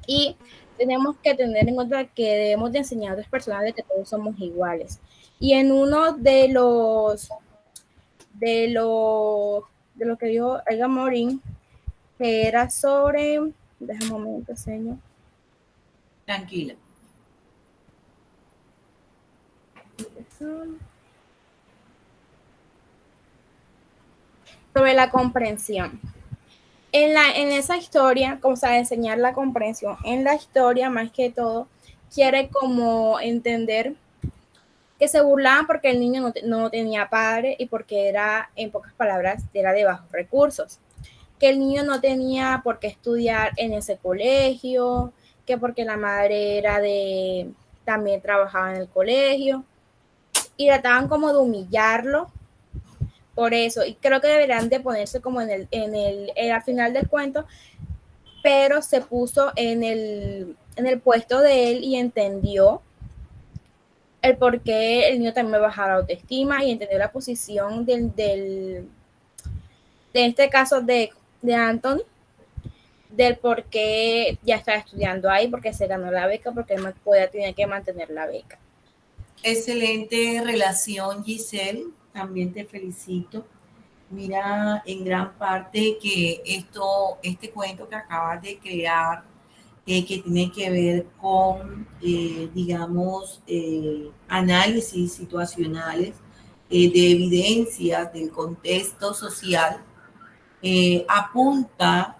E: Y tenemos que tener en cuenta que debemos de enseñar a otras personas de que todos somos iguales. Y en uno de lo que dijo Elga Morin, que era sobre, déjame un momento, señor.
A: Tranquila.
E: Sobre la comprensión. En esa historia, como sabe enseñar la comprensión, en la historia más que todo, quiere como entender que se burlaban porque el niño no tenía padre y porque era, en pocas palabras, era de bajos recursos. Que el niño no tenía por qué estudiar en ese colegio, que porque la madre también trabajaba en el colegio, y trataban como de humillarlo por eso, y creo que deberían de ponerse como al final del cuento, pero se puso en el puesto de él y entendió el por qué el niño también baja la autoestima y entender la posición de este caso de Anthony, del por qué ya está estudiando ahí, porque se ganó la beca, porque él tiene que mantener la beca.
A: Excelente relación, Giselle. También te felicito. Mira, en gran parte que este cuento que acabas de crear, que tiene que ver con, digamos, análisis situacionales, de evidencias del contexto social, apunta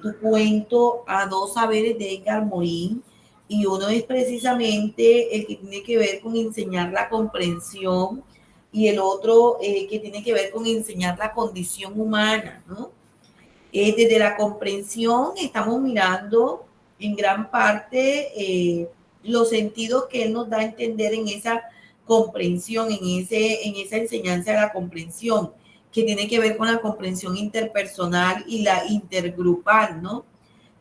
A: tu cuento a dos saberes de Edgar Morin, y uno es precisamente el que tiene que ver con enseñar la comprensión y el otro que tiene que ver con enseñar la condición humana, ¿no? Desde la comprensión estamos mirando en gran parte los sentidos que él nos da a entender en esa comprensión, en esa enseñanza de la comprensión, que tiene que ver con la comprensión interpersonal y la intergrupal, ¿no?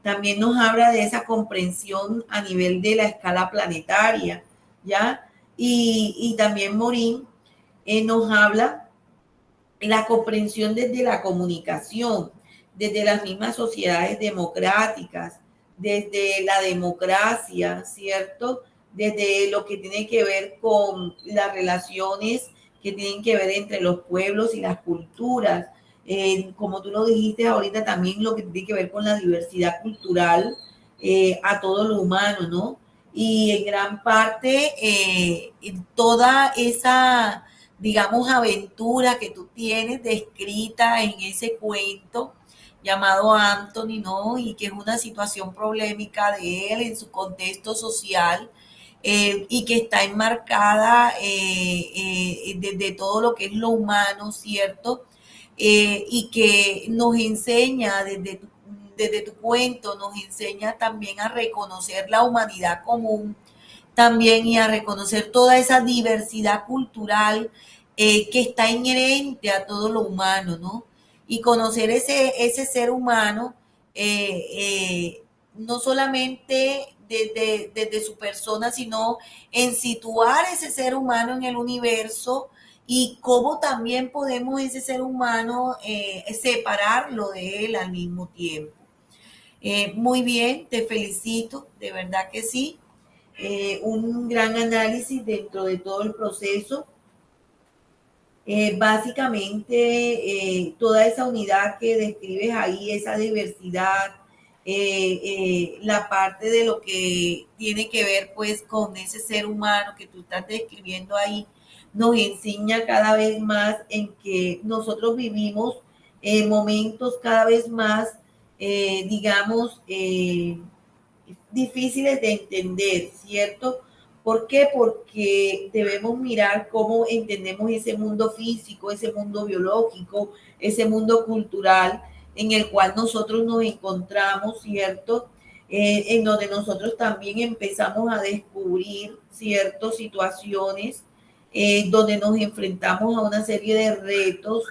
A: También nos habla de esa comprensión a nivel de la escala planetaria, ¿ya? Y también Morín nos habla de la comprensión desde la comunicación, desde las mismas sociedades democráticas, desde la democracia, ¿cierto? Desde lo que tiene que ver con las relaciones que tienen que ver entre los pueblos y las culturas. Como tú lo dijiste ahorita, también lo que tiene que ver con la diversidad cultural a todo lo humano, ¿no? Y en gran parte toda esa, digamos, aventura que tú tienes descrita en ese cuento llamado Anthony, ¿no? Y que es una situación problemática de él en su contexto social, y que está enmarcada desde todo lo que es lo humano, ¿cierto? Y que nos enseña desde tu cuento, nos enseña también a reconocer la humanidad común también y a reconocer toda esa diversidad cultural que está inherente a todo lo humano, ¿no? Y conocer ese ser humano, no solamente desde su persona, sino en situar ese ser humano en el universo y cómo también podemos ese ser humano separarlo de él al mismo tiempo. Muy bien, te felicito, de verdad que sí. Un gran análisis dentro de todo el proceso. Básicamente, toda esa unidad que describes ahí, esa diversidad, la parte de lo que tiene que ver pues con ese ser humano que tú estás describiendo ahí, nos enseña cada vez más en que nosotros vivimos momentos cada vez más, digamos, difíciles de entender, ¿cierto? ¿Por qué? Porque debemos mirar cómo entendemos ese mundo físico, ese mundo biológico, ese mundo cultural en el cual nosotros nos encontramos, ¿cierto? En donde nosotros también empezamos a descubrir ciertas situaciones, donde nos enfrentamos a una serie de retos,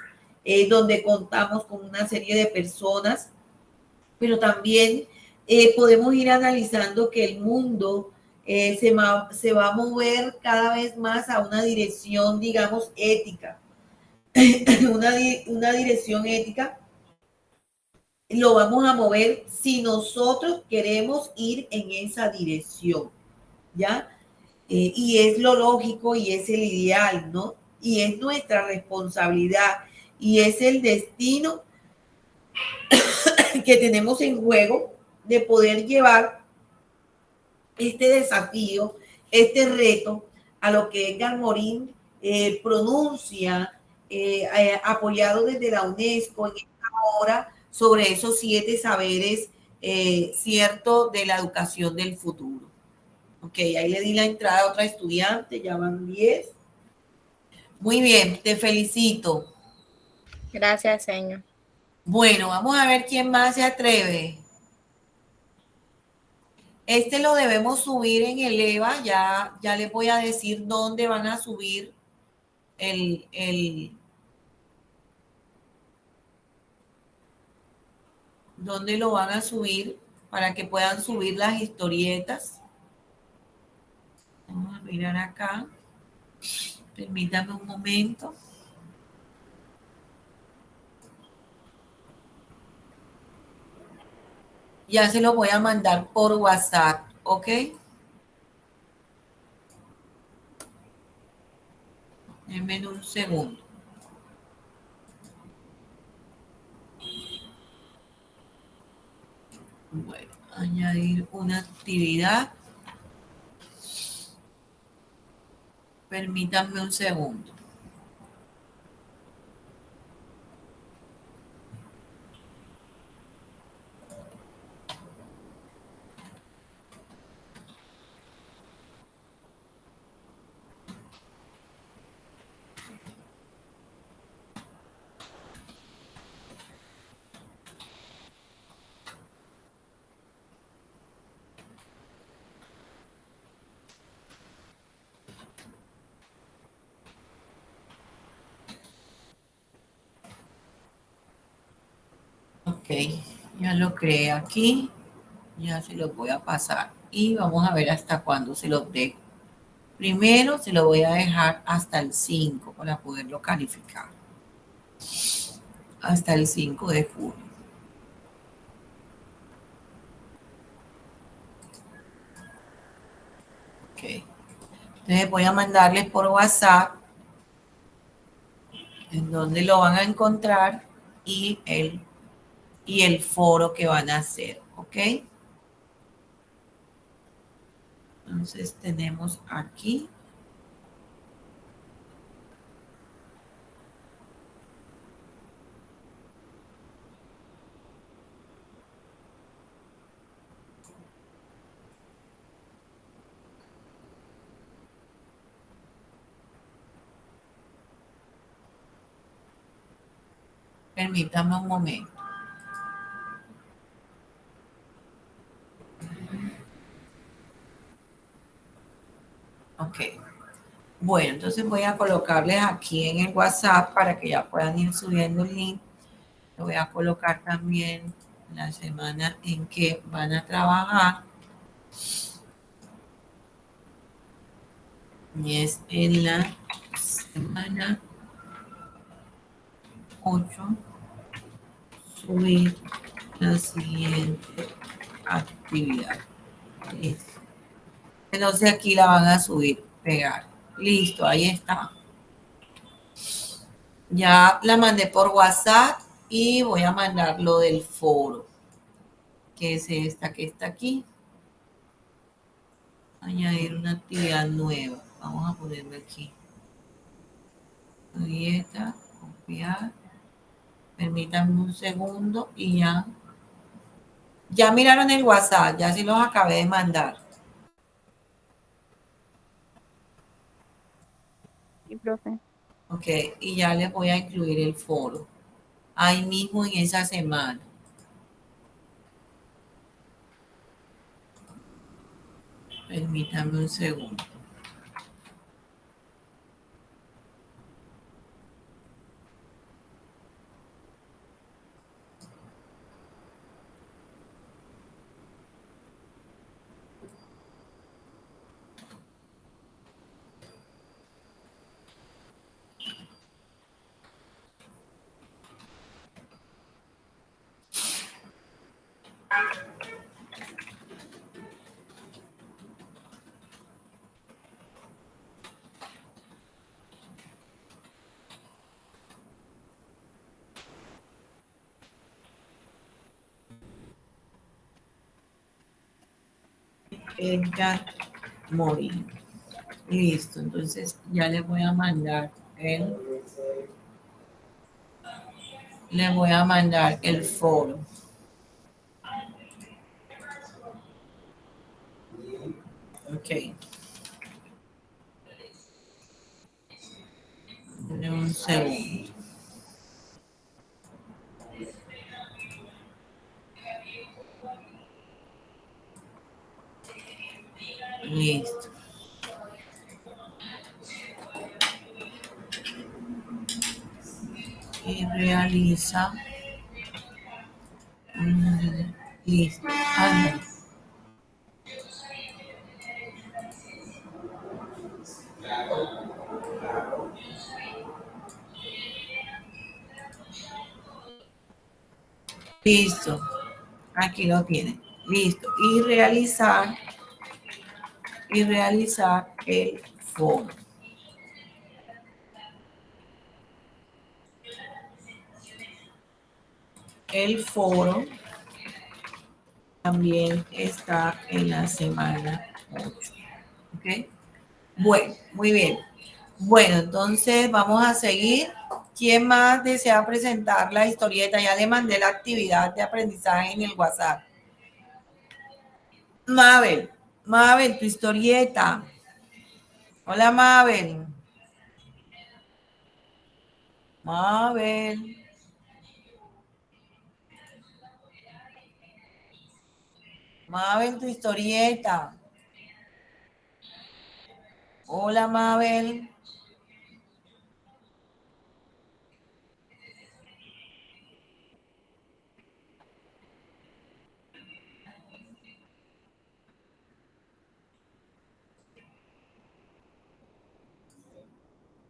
A: donde contamos con una serie de personas, pero también podemos ir analizando que el mundo se va a mover cada vez más a una dirección, digamos, ética, una dirección ética. Lo vamos a mover si nosotros queremos ir en esa dirección, ¿ya? Y es lo lógico y es el ideal, ¿no? Y es nuestra responsabilidad y es el destino que tenemos en juego de poder llevar este desafío, este reto, a lo que Edgar Morin pronuncia, apoyado desde la UNESCO en esta hora, sobre esos 7 saberes ciertos de la educación del futuro. Ok, ahí le di la entrada a otra estudiante, ya van 10. Muy bien, te felicito.
E: Gracias, señor.
A: Bueno, vamos a ver quién más se atreve. Este lo debemos subir en el EVA, ya les voy a decir dónde van a subir dónde lo van a subir para que puedan subir las historietas. Vamos a mirar acá. Permítame un momento. Ya se lo voy a mandar por WhatsApp, ¿ok? Denme un segundo. Bueno, añadir una actividad. Permítanme un segundo. Ok, ya lo creé aquí. Ya se los voy a pasar. Y vamos a ver hasta cuándo se los dejo. Primero se lo voy a dejar hasta el 5 para poderlo calificar. Hasta el 5 de julio. Ok. Entonces voy a mandarles por WhatsApp en donde lo van a encontrar y el foro que van a hacer. ¿Ok? Entonces tenemos aquí. Permítame un momento. Ok. Bueno, entonces voy a colocarles aquí en el WhatsApp para que ya puedan ir subiendo el link. Lo voy a colocar también la semana en que van a trabajar. Y es en la semana 8, subir la siguiente actividad. Listo. Entonces aquí la van a subir, pegar. Listo, ahí está. Ya la mandé por WhatsApp y voy a mandar lo del foro, que es esta que está aquí. Añadir una actividad nueva. Vamos a ponerlo aquí. Ahí está, copiar. Permítanme un segundo y ya. Ya miraron el WhatsApp, ya sí los acabé de mandar.
C: Sí, profe.
A: Ok, y ya les voy a incluir el foro. Ahí mismo en esa semana. Permítanme un segundo. Edgar Morín. Listo, entonces ya les voy a mandar el foro. Ok. Dame un segundo. Listo. Y realiza. Listo. Ah, no. Listo. Aquí lo tienen. Listo. Y realizar el foro. El foro también está en la semana 8. ¿Ok? Bueno, muy bien. Bueno, entonces vamos a seguir. ¿Quién más desea presentar la historieta? Ya le mandé la actividad de aprendizaje en el WhatsApp. Mabel, tu historieta. Hola, Mabel. Mabel. Mabel, tu historieta. Hola, Mabel.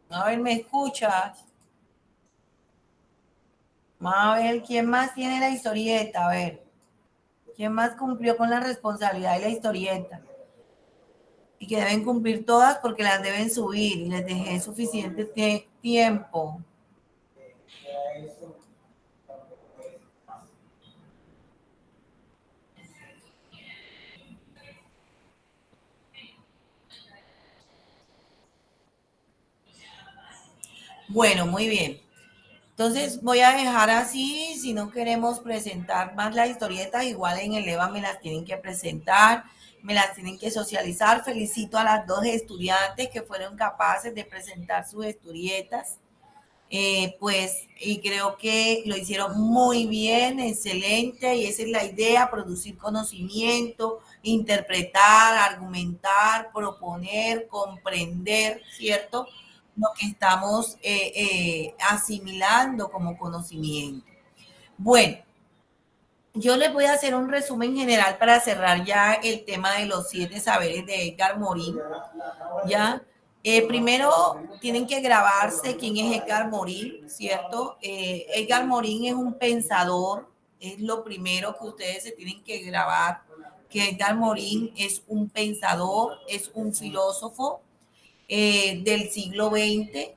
A: Mabel, ¿me escuchas? Mabel, ¿quién más tiene la historieta? A ver, ¿quién más cumplió con la responsabilidad de la historieta? Y que deben cumplir todas porque las deben subir y les dejé suficiente tiempo. Bueno, muy bien. Entonces voy a dejar así, si no queremos presentar más las historietas, igual en el EVA me las tienen que presentar, me las tienen que socializar. Felicito a las 2 estudiantes que fueron capaces de presentar sus historietas. Pues, y creo que lo hicieron muy bien, excelente, y esa es la idea, producir conocimiento, interpretar, argumentar, proponer, comprender, ¿cierto? Lo que estamos asimilando como conocimiento. Bueno, yo les voy a hacer un resumen general para cerrar ya el tema de los 7 saberes de Edgar Morin, ¿ya? Primero tienen que grabarse quién es Edgar Morin, ¿cierto? Edgar Morin es un pensador, es lo primero que ustedes se tienen que grabar, que Edgar Morin es un pensador, es un filósofo del siglo XX,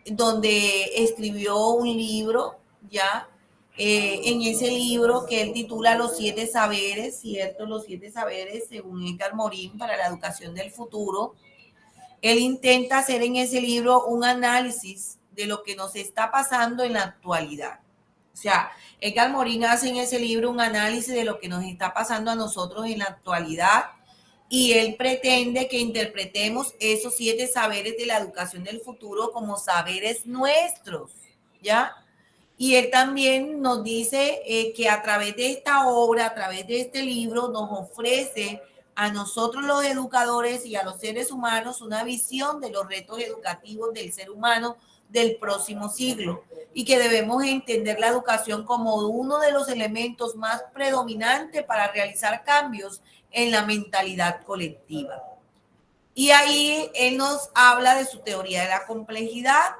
A: donde escribió un libro, ¿ya? En ese libro que él titula Los 7 saberes, ¿cierto? Los 7 saberes según Edgar Morin para la educación del futuro. Él intenta hacer en ese libro un análisis de lo que nos está pasando en la actualidad. O sea, Edgar Morin hace en ese libro un análisis de lo que nos está pasando a nosotros en la actualidad y él pretende que interpretemos esos 7 saberes de la educación del futuro como saberes nuestros, ¿ya? Y él también nos dice que a través de esta obra, a través de este libro, nos ofrece a nosotros los educadores y a los seres humanos una visión de los retos educativos del ser humano del próximo siglo y que debemos entender la educación como uno de los elementos más predominantes para realizar cambios en la mentalidad colectiva. Y ahí él nos habla de su teoría de la complejidad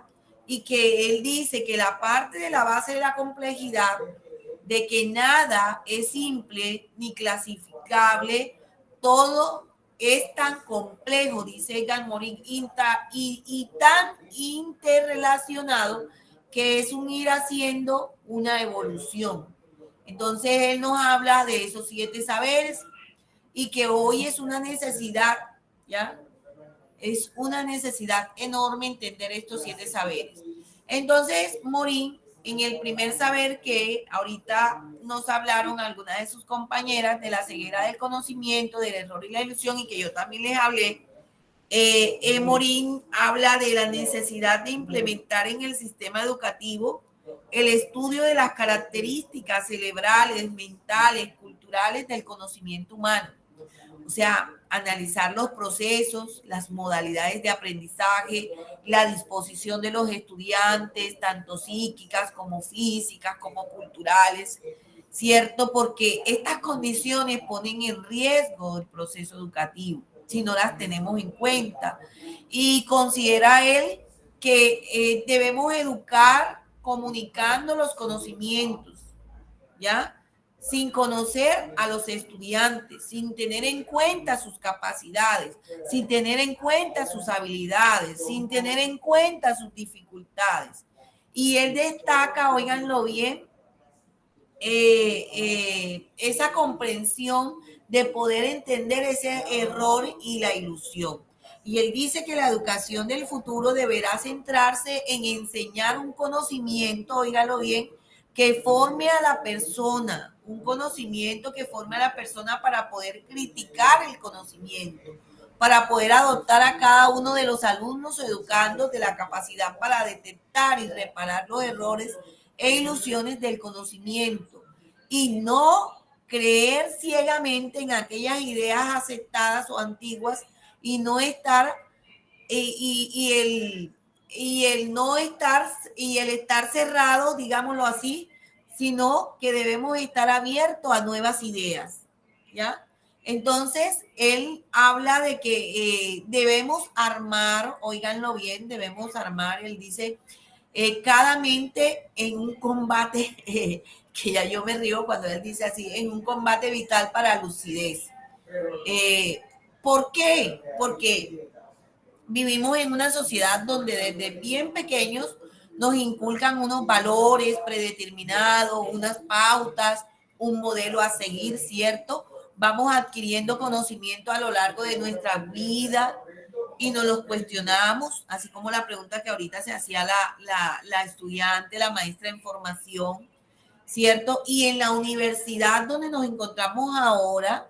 A: y que él dice que la parte de la base de la complejidad, de que nada es simple ni clasificable, todo es tan complejo, dice Edgar Morin, y tan interrelacionado que es un ir haciendo una evolución. Entonces él nos habla de esos 7 saberes y que hoy es una necesidad, ¿ya? Es una necesidad enorme entender estos 7 saberes. Entonces, Morin, en el primer saber que ahorita nos hablaron algunas de sus compañeras de la ceguera del conocimiento, del error y la ilusión, y que yo también les hablé, Morin habla de la necesidad de implementar en el sistema educativo el estudio de las características cerebrales, mentales, culturales del conocimiento humano. O sea, analizar los procesos, las modalidades de aprendizaje, la disposición de los estudiantes, tanto psíquicas como físicas, como culturales, ¿cierto? Porque estas condiciones ponen en riesgo el proceso educativo si no las tenemos en cuenta. Y considera él que debemos educar comunicando los conocimientos, ¿ya? sin conocer a los estudiantes, sin tener en cuenta sus capacidades, sin tener en cuenta sus habilidades, sin tener en cuenta sus dificultades. Y él destaca, óiganlo bien, esa comprensión de poder entender ese error y la ilusión. Y él dice que la educación del futuro deberá centrarse en enseñar un conocimiento, óigalo bien, que forme a la persona, un conocimiento que forme a la persona para poder criticar el conocimiento, para poder adoptar a cada uno de los alumnos o educandos de la capacidad para detectar y reparar los errores e ilusiones del conocimiento y no creer ciegamente en aquellas ideas aceptadas o antiguas y no estar y el estar cerrado, digámoslo así, sino que debemos estar abiertos a nuevas ideas, ¿ya? Entonces, él habla de que debemos armar, óiganlo bien, debemos armar, él dice, cada mente en un combate, que ya yo me río cuando él dice así, en un combate vital para lucidez. ¿Por qué? Porque vivimos en una sociedad donde desde bien pequeños nos inculcan unos valores predeterminados, unas pautas, un modelo a seguir, ¿cierto? Vamos adquiriendo conocimiento a lo largo de nuestra vida y nos los cuestionamos, así como la pregunta que ahorita se hacía la estudiante, la maestra en formación, ¿cierto? Y en la universidad donde nos encontramos ahora,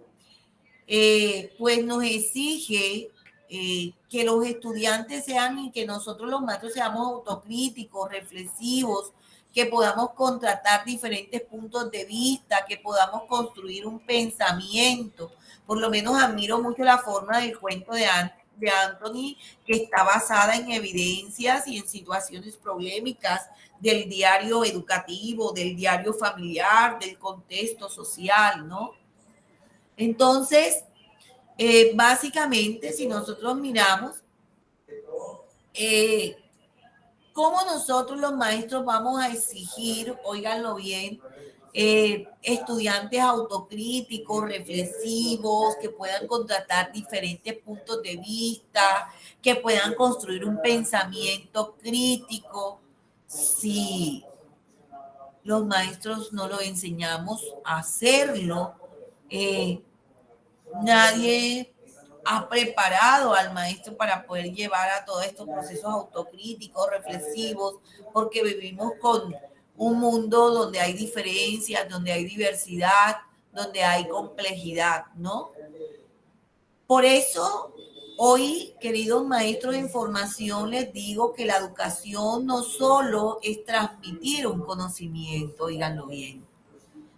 A: pues nos exige que los estudiantes sean y que nosotros los maestros seamos autocríticos, reflexivos, que podamos contrastar diferentes puntos de vista, que podamos construir un pensamiento. Por lo menos admiro mucho la forma del cuento de Anthony, que está basada en evidencias y en situaciones problemáticas del diario educativo, del diario familiar, del contexto social, ¿no? Entonces, básicamente, si nosotros miramos cómo nosotros los maestros vamos a exigir, óiganlo bien, estudiantes autocríticos, reflexivos, que puedan contrastar diferentes puntos de vista, que puedan construir un pensamiento crítico, si los maestros no lo enseñamos a hacerlo, nadie ha preparado al maestro para poder llevar a todos estos procesos autocríticos, reflexivos, porque vivimos con un mundo donde hay diferencias, donde hay diversidad, donde hay complejidad, ¿no? Por eso, hoy, queridos maestros en formación, les digo que la educación no solo es transmitir un conocimiento, díganlo bien,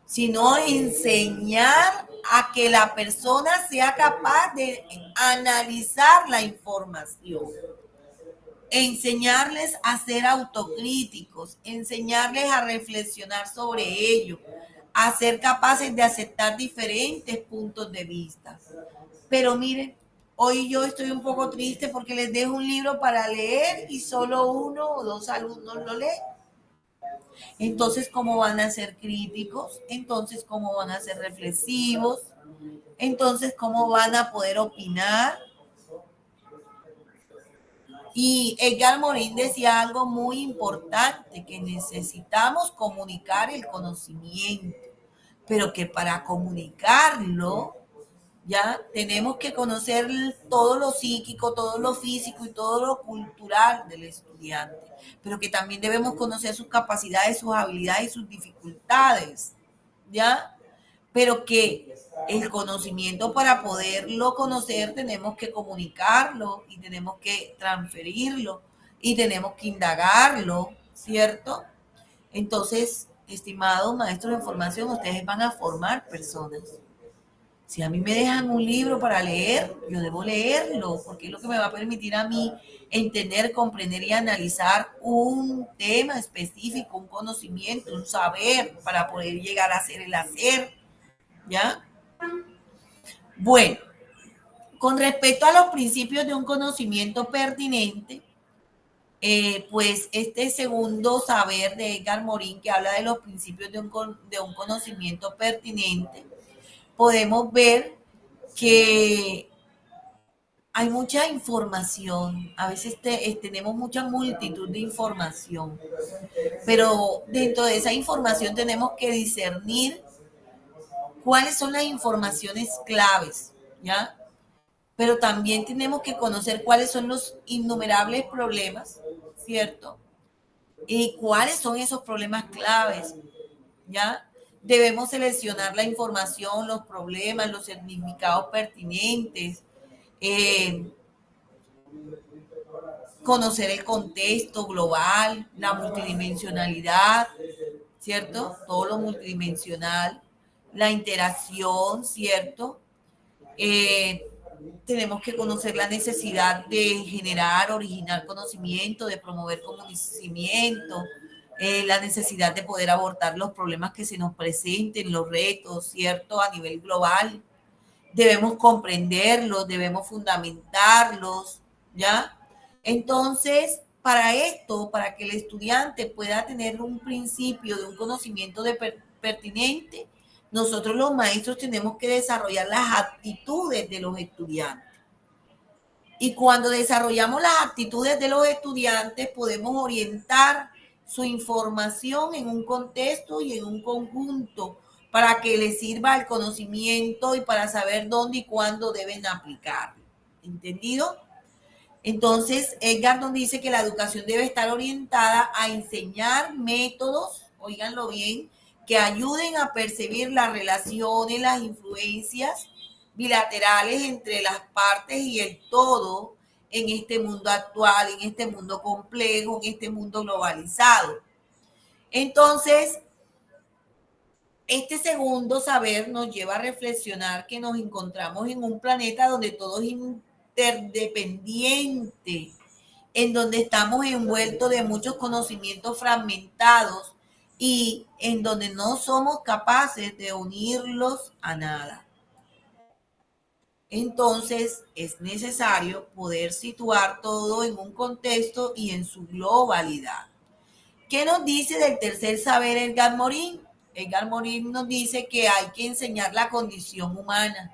A: sino enseñar a que la persona sea capaz de analizar la información, enseñarles a ser autocríticos, enseñarles a reflexionar sobre ello, a ser capaces de aceptar diferentes puntos de vista. Pero miren, hoy yo estoy un poco triste porque les dejo un libro para leer y solo 1 o 2 alumnos lo leen. Entonces, ¿cómo van a ser críticos? Entonces, ¿cómo van a ser reflexivos? Entonces, ¿cómo van a poder opinar? Y Edgar Morin decía algo muy importante, que necesitamos comunicar el conocimiento, pero que para comunicarlo, ya tenemos que conocer todo lo psíquico, todo lo físico y todo lo cultural del estudiante, pero que también debemos conocer sus capacidades, sus habilidades y sus dificultades, ¿ya? Pero que el conocimiento, para poderlo conocer, tenemos que comunicarlo y tenemos que transferirlo y tenemos que indagarlo, ¿cierto? Entonces, estimados maestros de formación, ustedes van a formar personas. Si a mí me dejan un libro para leer, yo debo leerlo, porque es lo que me va a permitir a mí entender, comprender y analizar un tema específico, un conocimiento, un saber, para poder llegar a hacer el hacer, ¿ya? Bueno, con respecto a los principios de un conocimiento pertinente, pues este segundo saber de Edgar Morin, que habla de los principios de un conocimiento pertinente, podemos ver que hay mucha información, a veces tenemos mucha multitud de información, pero dentro de esa información tenemos que discernir cuáles son las informaciones claves, ¿ya? Pero también tenemos que conocer cuáles son los innumerables problemas, ¿cierto? Y cuáles son esos problemas claves, ¿ya? Debemos seleccionar la información, los problemas, los significados pertinentes, conocer el contexto global, la multidimensionalidad, ¿cierto? Todo lo multidimensional, la interacción, ¿cierto? Tenemos que conocer la necesidad de generar, originar conocimiento, de promover conocimiento, la necesidad de poder abordar los problemas que se nos presenten, los retos, ¿cierto? A nivel global. Debemos comprenderlos, debemos fundamentarlos, ¿ya? Entonces, para esto, para que el estudiante pueda tener un principio de un conocimiento pertinente, nosotros los maestros tenemos que desarrollar las actitudes de los estudiantes. Y cuando desarrollamos las actitudes de los estudiantes, podemos orientar su información en un contexto y en un conjunto para que les sirva el conocimiento y para saber dónde y cuándo deben aplicarlo. ¿Entendido? Entonces, Edgar nos dice que la educación debe estar orientada a enseñar métodos, óiganlo bien, que ayuden a percibir las relaciones, las influencias bilaterales entre las partes y el todo en este mundo actual, en este mundo complejo, en este mundo globalizado. Entonces, este segundo saber nos lleva a reflexionar que nos encontramos en un planeta donde todo es interdependiente, en donde estamos envueltos de muchos conocimientos fragmentados y en donde no somos capaces de unirlos a nada. Entonces, es necesario poder situar todo en un contexto y en su globalidad. ¿Qué nos dice del tercer saber Edgar Morin? Edgar Morin nos dice que hay que enseñar la condición humana.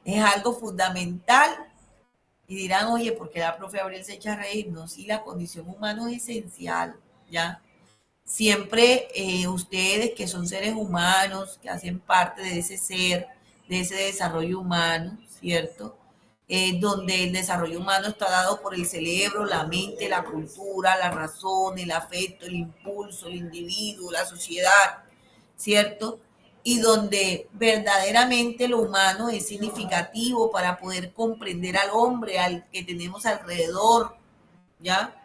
A: Es algo fundamental. Y dirán, oye, ¿por qué la profe Abril se echa a reír? No, sí, la condición humana es esencial, ¿ya? Siempre ustedes que son seres humanos, que hacen parte de ese ser, de ese desarrollo humano, ¿cierto? Donde el desarrollo humano está dado por el cerebro, la mente, la cultura, la razón, el afecto, el impulso, el individuo, la sociedad, ¿cierto? Y donde verdaderamente lo humano es significativo para poder comprender al hombre, al que tenemos alrededor, ¿ya?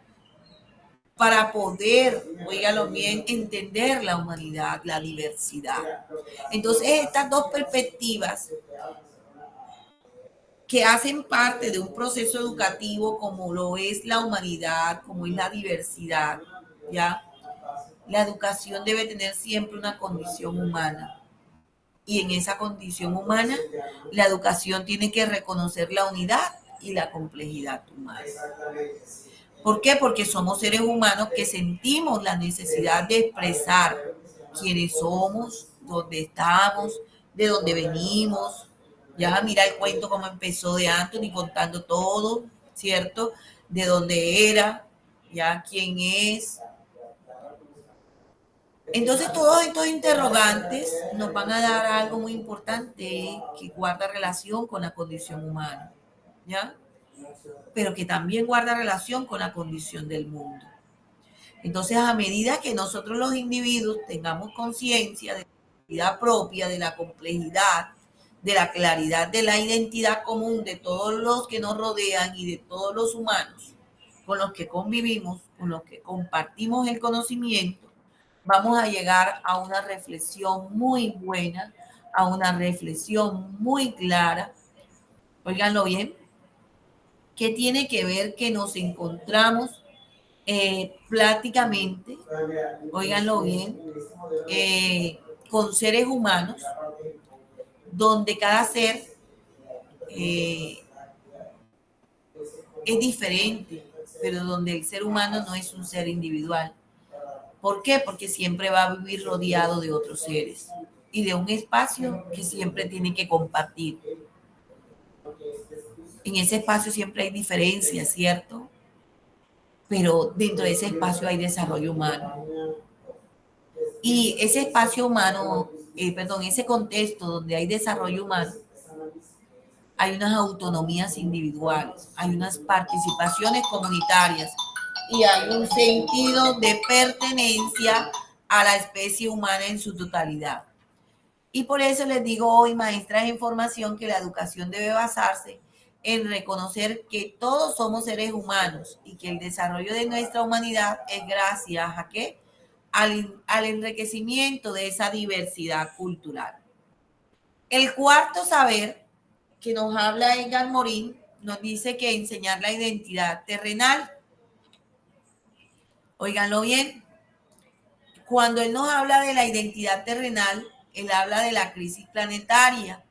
A: Para poder, óigalo bien, entender la humanidad, la diversidad. Entonces, estas dos perspectivas que hacen parte de un proceso educativo como lo es la humanidad, como es la diversidad, ¿ya? La educación debe tener siempre una condición humana. Y en esa condición humana, la educación tiene que reconocer la unidad y la complejidad humana. ¿Por qué? Porque somos seres humanos que sentimos la necesidad de expresar quiénes somos, dónde estamos, de dónde venimos. Ya mira el cuento como empezó de Anthony contando todo, ¿cierto? De dónde era, ya quién es. Entonces todos estos interrogantes nos van a dar algo muy importante que guarda relación con la condición humana, ¿ya? Pero que también guarda relación con la condición del mundo. Entonces, a medida que nosotros los individuos tengamos conciencia de la identidad propia, de la complejidad, de la claridad de la identidad común de todos los que nos rodean y de todos los humanos con los que convivimos, con los que compartimos el conocimiento, vamos a llegar a una reflexión muy buena, a una reflexión muy clara. Óiganlo bien, que tiene que ver que nos encontramos prácticamente, óiganlo bien, con seres humanos, donde cada ser es diferente, pero donde el ser humano no es un ser individual. ¿Por qué? Porque siempre va a vivir rodeado de otros seres y de un espacio que siempre tiene que compartir. En ese espacio siempre hay diferencias, ¿cierto? Pero dentro de ese espacio hay desarrollo humano. Y ese espacio humano, ese contexto donde hay desarrollo humano, hay unas autonomías individuales, hay unas participaciones comunitarias y hay un sentido de pertenencia a la especie humana en su totalidad. Y por eso les digo hoy, maestras en formación, que la educación debe basarse en reconocer que todos somos seres humanos y que el desarrollo de nuestra humanidad es gracias a ¿qué? Al enriquecimiento de esa diversidad cultural. El cuarto saber que nos habla Edgar Morin nos dice que enseñar la identidad terrenal, óiganlo bien, cuando él nos habla de la identidad terrenal, él habla de la crisis planetaria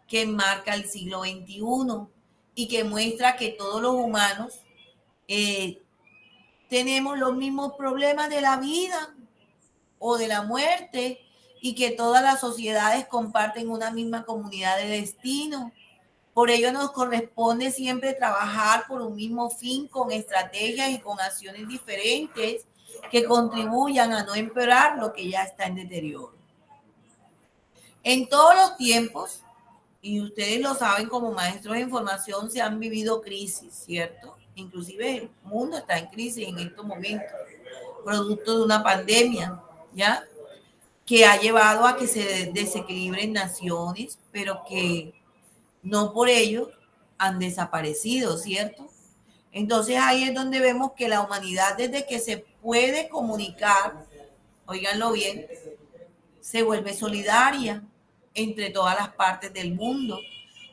A: que enmarca el siglo XXI y que muestra que todos los humanos tenemos los mismos problemas de la vida o de la muerte y que todas las sociedades comparten una misma comunidad de destino. Por ello nos corresponde siempre trabajar por un mismo fin con estrategias y con acciones diferentes que contribuyan a no empeorar lo que ya está en deterioro. En todos los tiempos, y ustedes lo saben como maestros de información, se han vivido crisis, ¿cierto? Inclusive el mundo está en crisis en estos momentos, producto de una pandemia, ¿ya? Que ha llevado a que se desequilibren naciones, pero que no por ello han desaparecido, ¿cierto? Entonces ahí es donde vemos que la humanidad, desde que se puede comunicar, óiganlo bien, se vuelve solidaria entre todas las partes del mundo,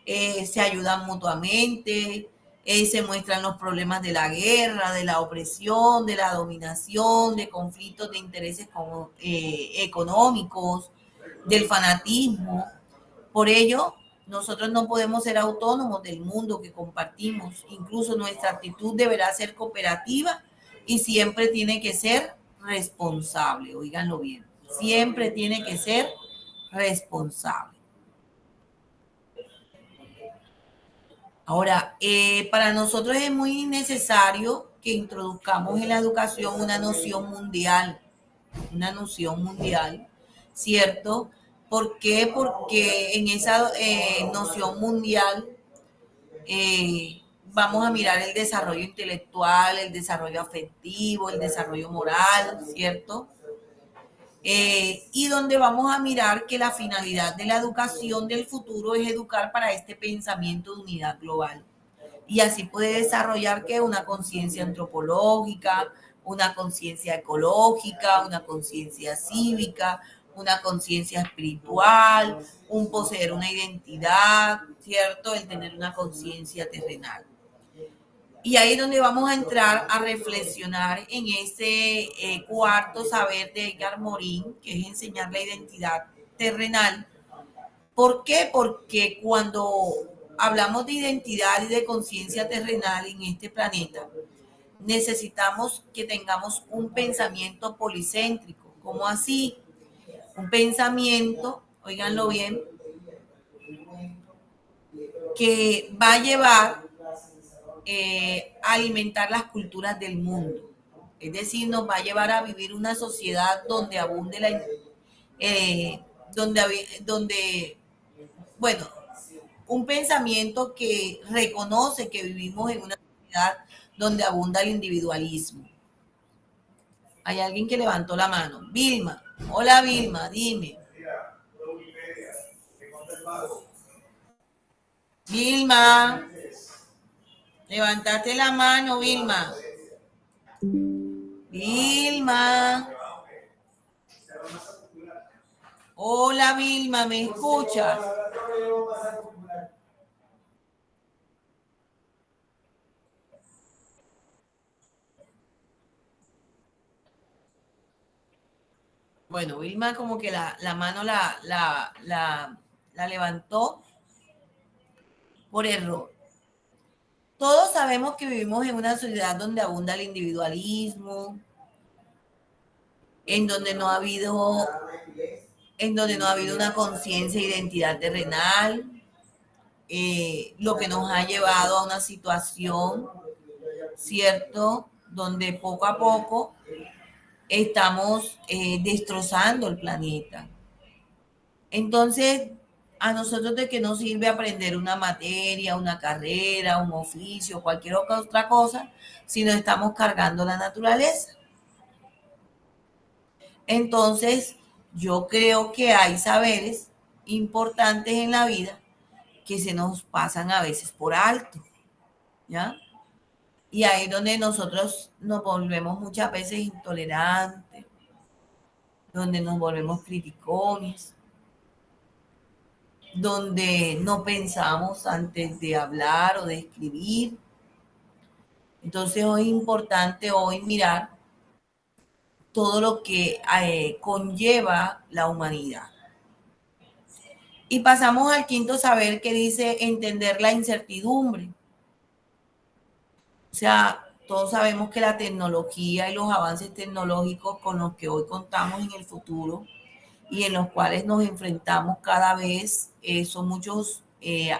A: se ayudan mutuamente, se muestran los problemas de la guerra, de la opresión, de la dominación, de conflictos de intereses económicos, del fanatismo. Por ello, nosotros no podemos ser autónomos del mundo que compartimos. Incluso nuestra actitud deberá ser cooperativa y siempre tiene que ser responsable. Óiganlo bien. Siempre tiene que ser responsable. Ahora, para nosotros es muy necesario que introduzcamos en la educación una noción mundial, ¿cierto? ¿Por qué? Porque en esa noción mundial vamos a mirar el desarrollo intelectual, el desarrollo afectivo, el desarrollo moral, ¿cierto? Y donde vamos a mirar que la finalidad de la educación del futuro es educar para este pensamiento de unidad global. Y así puede desarrollar que una conciencia antropológica, una conciencia ecológica, una conciencia cívica, una conciencia espiritual, un poseer una identidad, ¿cierto? El tener una conciencia terrenal. Y ahí es donde vamos a entrar a reflexionar en ese cuarto saber de Edgar Morin, que es enseñar la identidad terrenal. ¿Por qué? Porque cuando hablamos de identidad y de conciencia terrenal en este planeta, necesitamos que tengamos un pensamiento policéntrico. ¿Cómo así? Un pensamiento, óiganlo bien, que va a llevar a alimentar las culturas del mundo. Es decir, nos va a llevar a vivir una sociedad donde abunde bueno, un pensamiento que reconoce que vivimos en una sociedad donde abunda el individualismo. Hay alguien que levantó la mano. Vilma. Hola, Vilma, dime. Vilma. Levantaste la mano, Vilma. Vilma. Hola, Vilma, ¿me escuchas? Bueno, Vilma como que la mano la levantó por error. Todos sabemos que vivimos en una sociedad donde abunda el individualismo, en donde no ha habido una conciencia e identidad terrenal, lo que nos ha llevado a una situación, ¿cierto?, donde poco a poco estamos destrozando el planeta. Entonces, ¿a nosotros de qué nos sirve aprender una materia, una carrera, un oficio, cualquier otra cosa, si no estamos cargando la naturaleza? Entonces, yo creo que hay saberes importantes en la vida que se nos pasan a veces por alto, ¿ya? Y ahí es donde nosotros nos volvemos muchas veces intolerantes, donde nos volvemos criticones, donde no pensamos antes de hablar o de escribir. Entonces hoy es importante mirar todo lo que conlleva la humanidad. Y pasamos al quinto saber, que dice entender la incertidumbre. O sea, todos sabemos que la tecnología y los avances tecnológicos con los que hoy contamos en el futuro y en los cuales nos enfrentamos cada vez, son muchos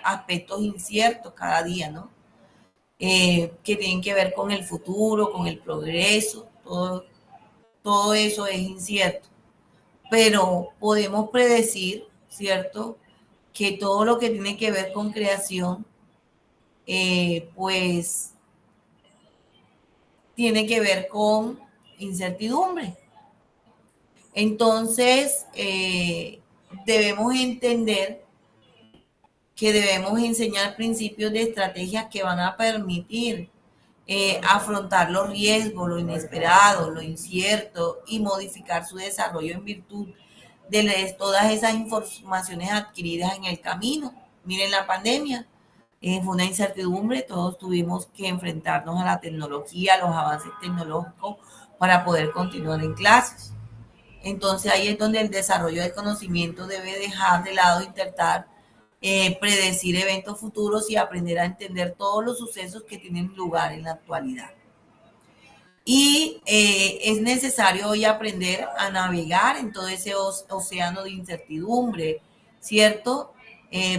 A: aspectos inciertos cada día, ¿no? Que tienen que ver con el futuro, con el progreso, todo eso es incierto. Pero podemos predecir, ¿cierto?, que todo lo que tiene que ver con creación, pues tiene que ver con incertidumbre. Entonces, debemos entender que debemos enseñar principios de estrategias que van a permitir afrontar los riesgos, lo inesperado, lo incierto y modificar su desarrollo en virtud de todas esas informaciones adquiridas en el camino. Miren la pandemia, fue una incertidumbre, todos tuvimos que enfrentarnos a la tecnología, a los avances tecnológicos para poder continuar en clases. Entonces ahí es donde el desarrollo del conocimiento debe dejar de lado intentar predecir eventos futuros y aprender a entender todos los sucesos que tienen lugar en la actualidad. Y es necesario hoy aprender a navegar en todo ese océano de incertidumbre, ¿cierto?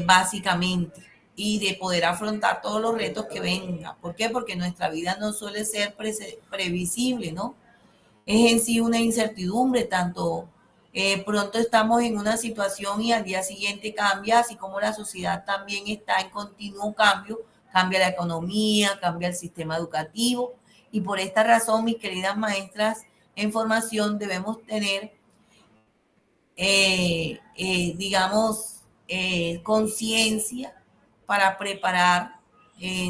A: Básicamente, y de poder afrontar todos los retos que vengan. ¿Por qué? Porque nuestra vida no suele ser previsible, ¿no? Es en sí una incertidumbre, tanto pronto estamos en una situación y al día siguiente cambia, así como la sociedad también está en continuo cambio, cambia la economía, cambia el sistema educativo, y por esta razón, mis queridas maestras en formación, debemos tener, conciencia para preparar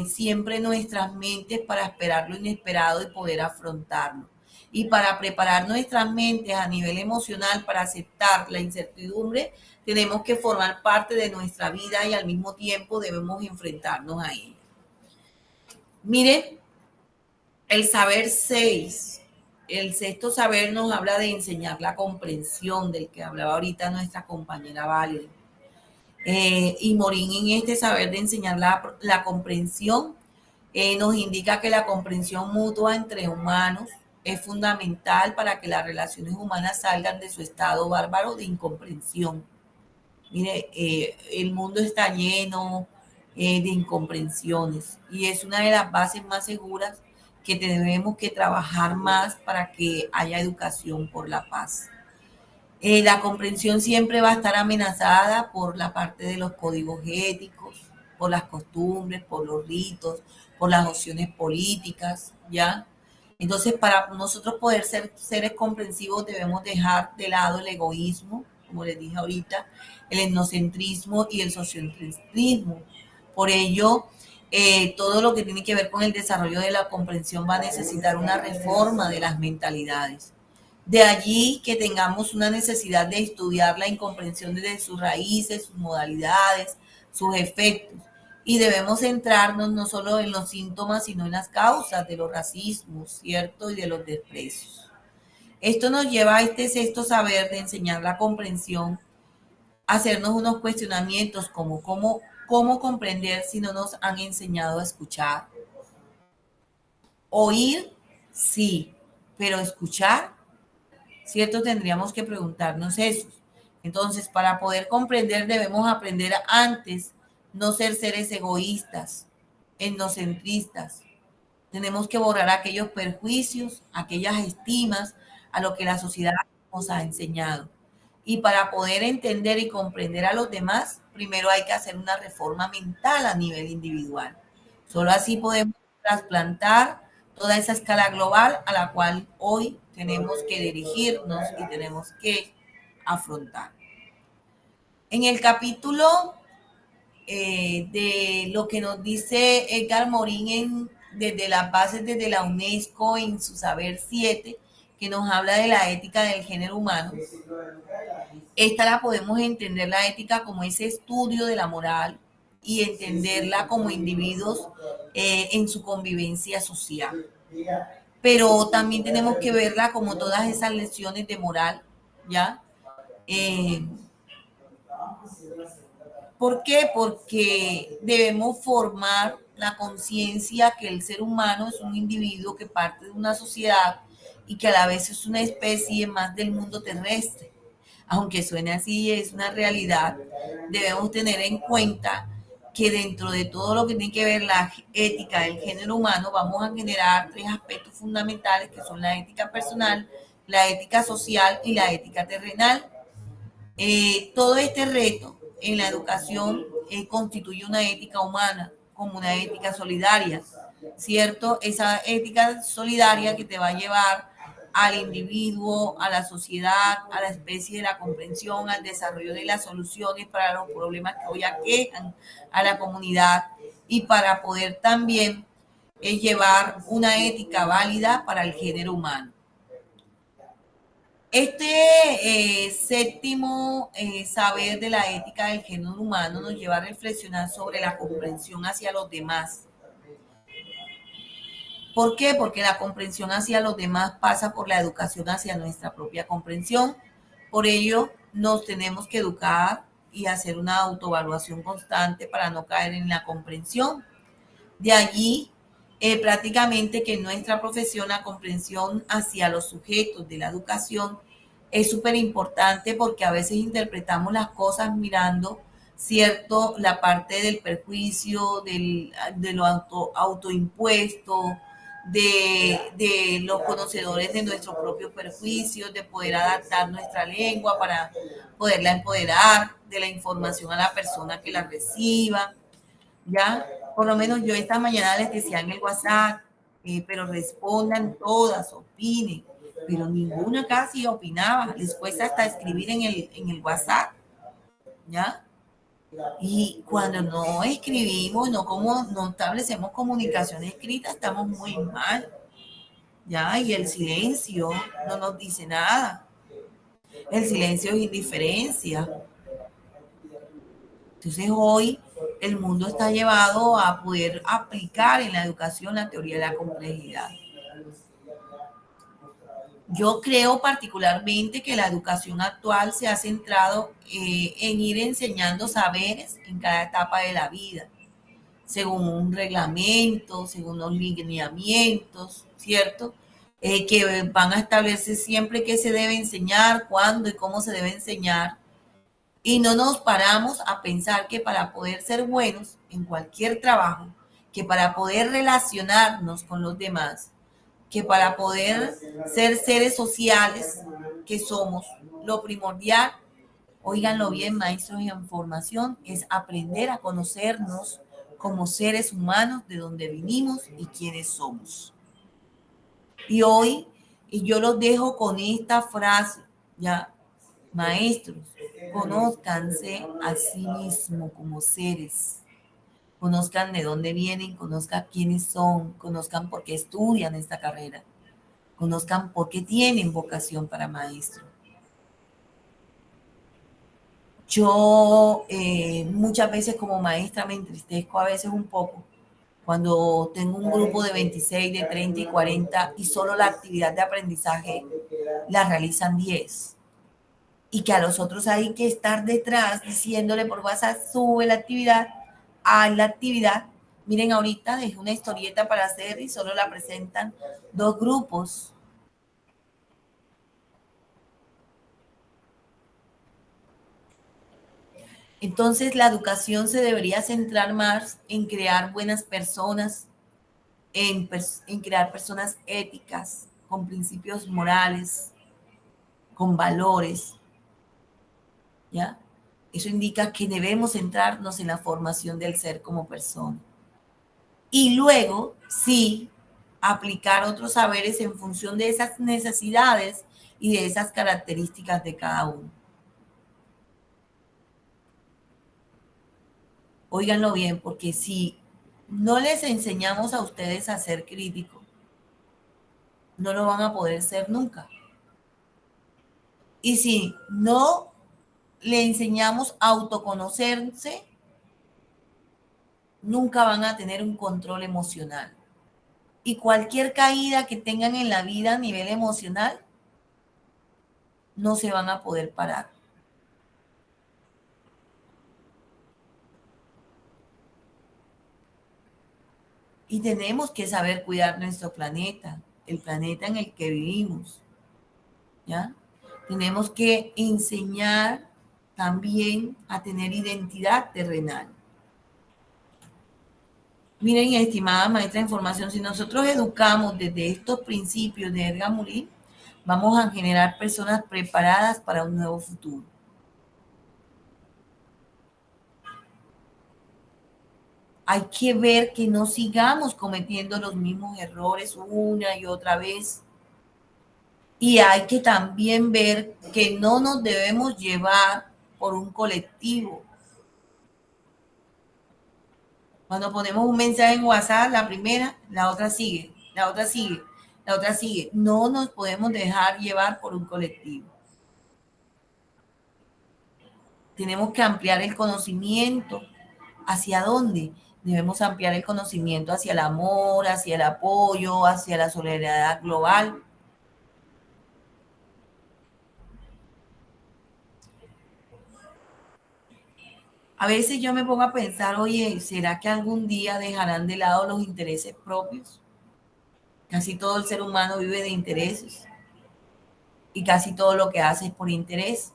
A: siempre nuestras mentes para esperar lo inesperado y poder afrontarlo. Y para preparar nuestras mentes a nivel emocional para aceptar la incertidumbre, tenemos que formar parte de nuestra vida y al mismo tiempo debemos enfrentarnos a ella. Miren, el saber 6, el sexto saber nos habla de enseñar la comprensión, del que hablaba ahorita nuestra compañera Valerie. Y Morín, en este saber de enseñar la comprensión, nos indica que la comprensión mutua entre humanos es fundamental para que las relaciones humanas salgan de su estado bárbaro de incomprensión. Mire, el mundo está lleno de incomprensiones y es una de las bases más seguras que tenemos que trabajar más para que haya educación por la paz. La comprensión siempre va a estar amenazada por la parte de los códigos éticos, por las costumbres, por los ritos, por las opciones políticas, ¿ya? Entonces, para nosotros poder ser seres comprensivos, debemos dejar de lado el egoísmo, como les dije ahorita, el etnocentrismo y el sociocentrismo. Por ello, todo lo que tiene que ver con el desarrollo de la comprensión va a necesitar una reforma de las mentalidades. De allí que tengamos una necesidad de estudiar la incomprensión desde sus raíces, sus modalidades, sus efectos. Y debemos centrarnos no solo en los síntomas, sino en las causas de los racismos, ¿cierto? Y de los desprecios. Esto nos lleva a este sexto saber de enseñar la comprensión, a hacernos unos cuestionamientos como cómo comprender si no nos han enseñado a escuchar, Oír, sí, pero escuchar, ¿cierto? Tendríamos que preguntarnos eso. Entonces, para poder comprender, debemos aprender antes no ser seres egoístas, etnocentristas. Tenemos que borrar aquellos perjuicios, aquellas estimas a lo que la sociedad nos ha enseñado. Y para poder entender y comprender a los demás, primero hay que hacer una reforma mental a nivel individual. Solo así podemos trasplantar toda esa escala global a la cual hoy tenemos que dirigirnos y tenemos que afrontar. En el capítulo de lo que nos dice Edgar Morin desde las bases, desde la UNESCO en su saber 7, que nos habla de la ética del género humano, esta la podemos entender la ética como ese estudio de la moral y entenderla como individuos en su convivencia social. Pero también tenemos que verla como todas esas lecciones de moral, ¿ya? ¿Por qué? Porque debemos formar la conciencia que el ser humano es un individuo que parte de una sociedad y que a la vez es una especie más del mundo terrestre. Aunque suene así, es una realidad. Debemos tener en cuenta que dentro de todo lo que tiene que ver la ética del género humano, vamos a generar 3 aspectos fundamentales que son la ética personal, la ética social y la ética terrenal. Todo este reto en la educación constituye una ética humana, como una ética solidaria, ¿cierto? Esa ética solidaria que te va a llevar al individuo, a la sociedad, a la especie de la comprensión, al desarrollo de las soluciones para los problemas que hoy aquejan a la comunidad y para poder también llevar una ética válida para el género humano. Este séptimo saber de la ética del género humano nos lleva a reflexionar sobre la comprensión hacia los demás. ¿Por qué? Porque la comprensión hacia los demás pasa por la educación hacia nuestra propia comprensión. Por ello, nos tenemos que educar y hacer una autoevaluación constante para no caer en la comprensión. De allí, prácticamente que en nuestra profesión la comprensión hacia los sujetos de la educación es súper importante porque a veces interpretamos las cosas mirando, ¿cierto?, la parte del perjuicio, de lo autoimpuesto, de los conocedores de nuestros propios perjuicios, de poder adaptar nuestra lengua para poderla empoderar, de la información a la persona que la reciba, ¿ya? Por lo menos yo esta mañana les decía en el WhatsApp, pero respondan todas, opinen, pero ninguna casi opinaba, les cuesta hasta escribir en el WhatsApp, ¿ya? Y cuando no escribimos, no establecemos comunicación escrita, estamos muy mal, ¿ya? Y el silencio no nos dice nada. El silencio es indiferencia. Entonces hoy el mundo está llevado a poder aplicar en la educación la teoría de la complejidad. Yo creo particularmente que la educación actual se ha centrado en ir enseñando saberes en cada etapa de la vida, según un reglamento, según los lineamientos, ¿cierto? Que van a establecer siempre qué se debe enseñar, cuándo y cómo se debe enseñar. Y no nos paramos a pensar que para poder ser buenos en cualquier trabajo, que para poder relacionarnos con los demás, que para poder ser seres sociales que somos, lo primordial, óiganlo bien, maestros en formación, es aprender a conocernos como seres humanos, de dónde vinimos y quiénes somos. Y hoy, yo los dejo con esta frase, ya, maestros, conózcanse a sí mismos como seres. Conozcan de dónde vienen, conozcan quiénes son, conozcan por qué estudian esta carrera, conozcan por qué tienen vocación para maestro. Yo muchas veces como maestra me entristezco a veces un poco cuando tengo un grupo de 26, de 30 y 40 y solo la actividad de aprendizaje la realizan 10. Y que a los otros hay que estar detrás diciéndole por WhatsApp, sube la actividad, haz la actividad, Miren, ahorita dejé una historieta para hacer y solo la presentan 2 grupos. Entonces, la educación se debería centrar más en crear buenas personas, en crear personas éticas, con principios morales, con valores, ¿ya? Eso indica que debemos centrarnos en la formación del ser como persona. Y luego, sí, aplicar otros saberes en función de esas necesidades y de esas características de cada uno. Óiganlo bien, porque si no les enseñamos a ustedes a ser críticos, no lo van a poder ser nunca. Y si no le enseñamos a autoconocerse, nunca van a tener un control emocional. Y cualquier caída que tengan en la vida a nivel emocional, no se van a poder parar. Y tenemos que saber cuidar nuestro planeta, el planeta en el que vivimos, ¿ya? Tenemos que enseñar también a tener identidad terrenal. Miren, estimada maestra de información, si nosotros educamos desde estos principios de Edgar Morin, vamos a generar personas preparadas para un nuevo futuro. Hay que ver que no sigamos cometiendo los mismos errores una y otra vez. Y hay que también ver que no nos debemos llevar por un colectivo. Cuando ponemos un mensaje en WhatsApp, la primera, la otra sigue, la otra sigue, la otra sigue. No nos podemos dejar llevar por un colectivo. Tenemos que ampliar el conocimiento. ¿Hacia dónde? Debemos ampliar el conocimiento hacia el amor, hacia el apoyo, hacia la solidaridad global. A veces yo me pongo a pensar, oye, ¿será que algún día dejarán de lado los intereses propios? Casi todo el ser humano vive de intereses y casi todo lo que hace es por interés.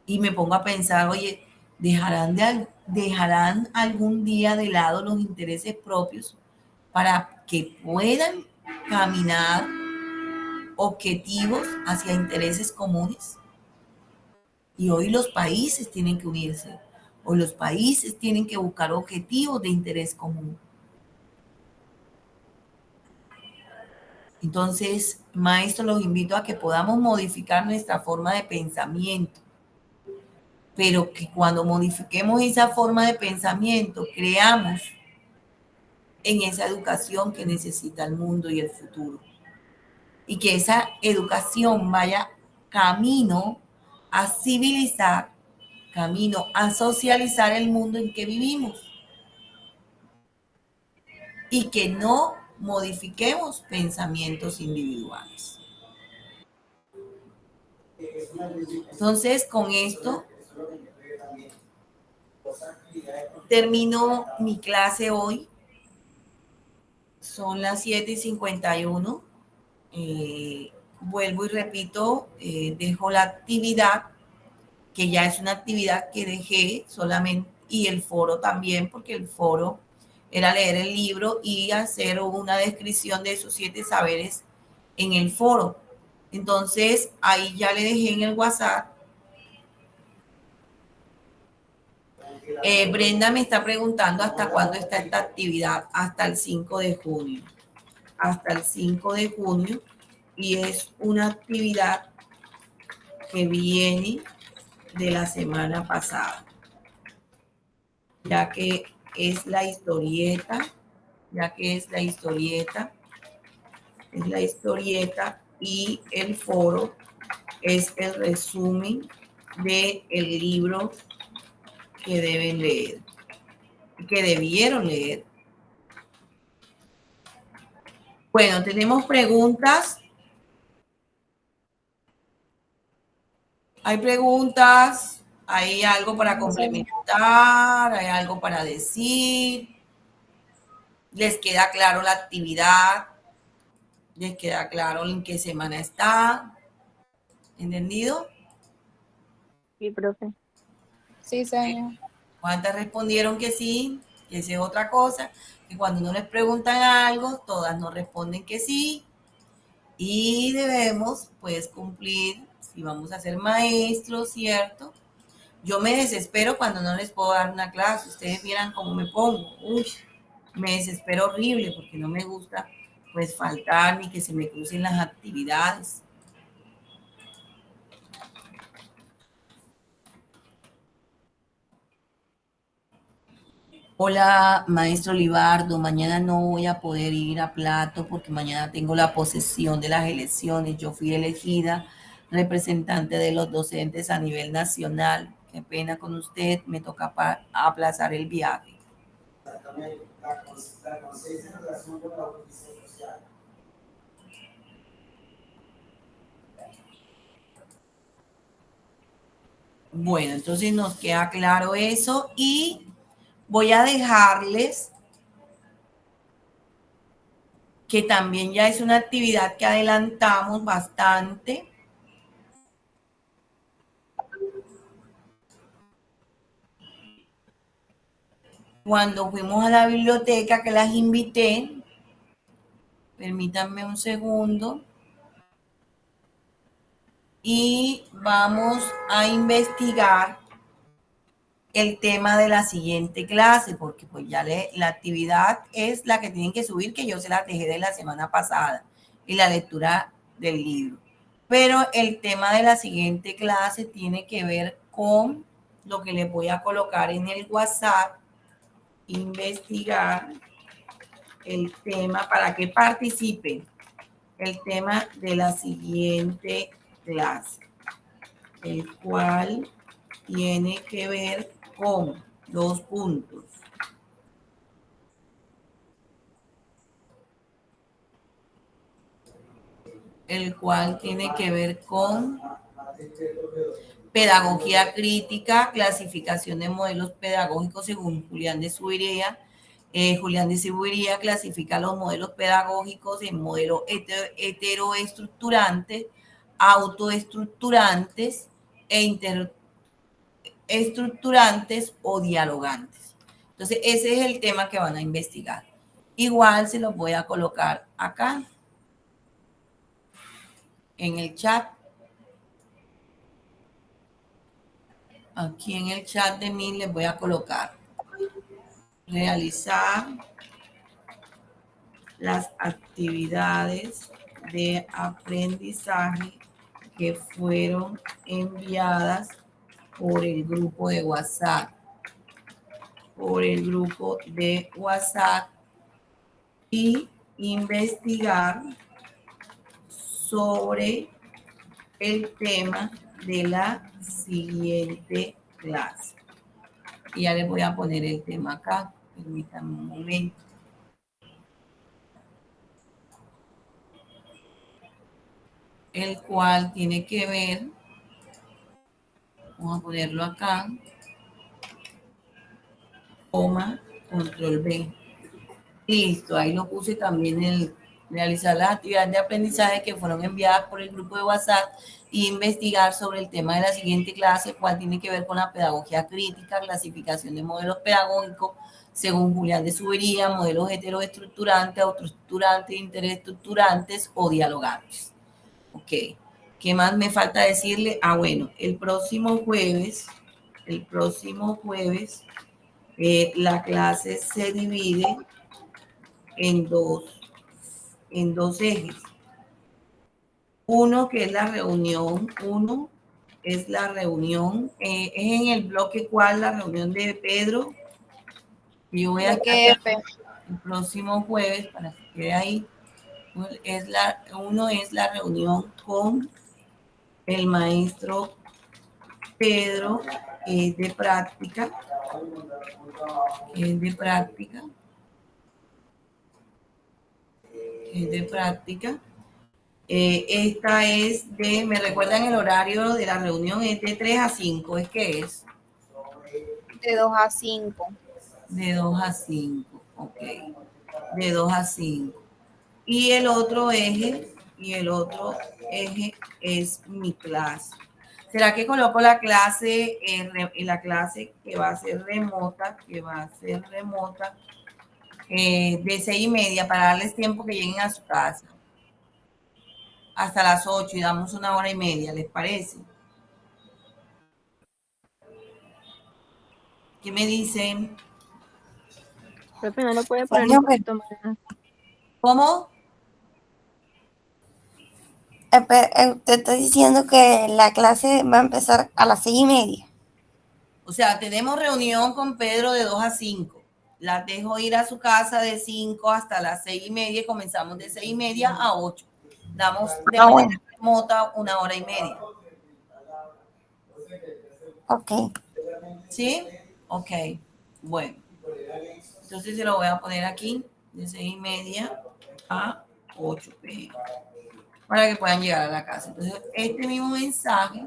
A: Y me pongo a pensar, oye, ¿dejarán algún día de lado los intereses propios para que puedan caminar objetivos hacia intereses comunes? Y hoy los países tienen que unirse. Hoy los países tienen que buscar objetivos de interés común. Entonces, maestros, los invito a que podamos modificar nuestra forma de pensamiento, pero que cuando modifiquemos esa forma de pensamiento, creamos en esa educación que necesita el mundo y el futuro. Y que esa educación vaya camino a civilizar, camino a socializar el mundo en que vivimos. Y que no modifiquemos pensamientos individuales. Entonces, con esto termino mi clase hoy. Son las 7:51. Vuelvo y repito, dejo la actividad, que ya es una actividad que dejé solamente, y el foro también, porque el foro era leer el libro y hacer una descripción de esos 7 saberes en el foro. Entonces, ahí ya le dejé en el WhatsApp. Brenda me está preguntando hasta cuándo está esta actividad. Hasta el 5 de junio. Hasta el 5 de junio. Y es una actividad que viene de la semana pasada. Ya que es la historieta. Es la historieta y el foro es el resumen del libro que deben leer, que debieron leer. Bueno, tenemos preguntas. ¿Hay preguntas? ¿Hay algo para complementar? ¿Hay algo para decir? ¿Les queda claro la actividad? ¿Les queda claro en qué semana está? ¿Entendido?
C: Sí, profe.
E: Sí, señor.
A: ¿Cuántas respondieron que sí? Que esa es otra cosa, que cuando no les preguntan algo, todas nos responden que sí. Y debemos, pues, cumplir, si vamos a ser maestros, ¿cierto? Yo me desespero cuando no les puedo dar una clase. Ustedes vieran cómo me pongo. Uy, me desespero horrible porque no me gusta, pues, faltar ni que se me crucen las actividades. Hola, maestro Libardo. Mañana no voy a poder ir a Plato porque mañana tengo la posesión de las elecciones. Yo fui elegida representante de los docentes a nivel nacional. Qué pena con usted, me toca aplazar el viaje. Bueno, entonces nos queda claro eso y voy a dejarles que también ya es una actividad que adelantamos bastante. Cuando fuimos a la biblioteca que las invité, permítanme un segundo, y vamos a investigar el tema de la siguiente clase, porque pues ya la actividad es la que tienen que subir, que yo se la dejé de la semana pasada, y la lectura del libro. Pero el tema de la siguiente clase tiene que ver con lo que les voy a colocar en el WhatsApp, investigar el tema para que participen, el tema de la siguiente clase, el cual tiene que ver con 2 puntos. El cual tiene que ver con pedagogía crítica, clasificación de modelos pedagógicos según Julián de Zuviría. Julián de Zuviría clasifica los modelos pedagógicos en modelos heteroestructurantes, autoestructurantes e interestructurantes o dialogantes. Entonces, ese es el tema que van a investigar. Igual se los voy a colocar acá en el chat. Aquí en el chat de mí les voy a colocar realizar las actividades de aprendizaje que fueron enviadas por el grupo de WhatsApp. Por el grupo de WhatsApp y investigar sobre el tema de la siguiente clase. Y ya les voy a poner el tema acá. Permítanme un momento. El cual tiene que ver, vamos a ponerlo acá, coma, control B. Listo, ahí lo puse también el realizar las actividades de aprendizaje que fueron enviadas por el grupo de WhatsApp e investigar sobre el tema de la siguiente clase, cual tiene que ver con la pedagogía crítica, clasificación de modelos pedagógicos según Julián de Zuviría, modelos heteroestructurantes, autoestructurantes, interestructurantes o dialogantes. Ok, ¿qué más me falta decirle? Ah, bueno, el próximo jueves, la clase se divide en dos ejes. Uno que es la reunión, es en el bloque cuál, la reunión de Pedro. Yo voy a estar el próximo jueves para que quede ahí. Uno es la reunión con el maestro Pedro, que es de práctica, Esta es de, me recuerdan el horario de la reunión, es de 3 a 5, ¿es qué es?
E: De 2 a 5.
A: De 2 a 5, ok. De 2 a 5. Y el otro eje es mi clase. ¿Será que coloco la clase la clase que va a ser remota, de 6:30 para darles tiempo que lleguen a su casa? Hasta las 8 y damos 1 hora y media, ¿les parece? ¿Qué me dicen?
H: Profe, no lo puede poner un
C: Señor,
H: poquito más.
A: ¿Cómo?
I: Usted está diciendo que la clase va a empezar a las 6:30.
A: O sea, tenemos reunión con Pedro de 2 a 5. Las dejo ir a su casa de 5 hasta las 6:30 y comenzamos de 6:30 a 8. Damos de manera remota 1 hora y media.
I: Ok.
A: ¿Sí? Ok. Bueno. Entonces se lo voy a poner aquí de 6:30 a 8 p.m. para que puedan llegar a la casa. Entonces, este mismo mensaje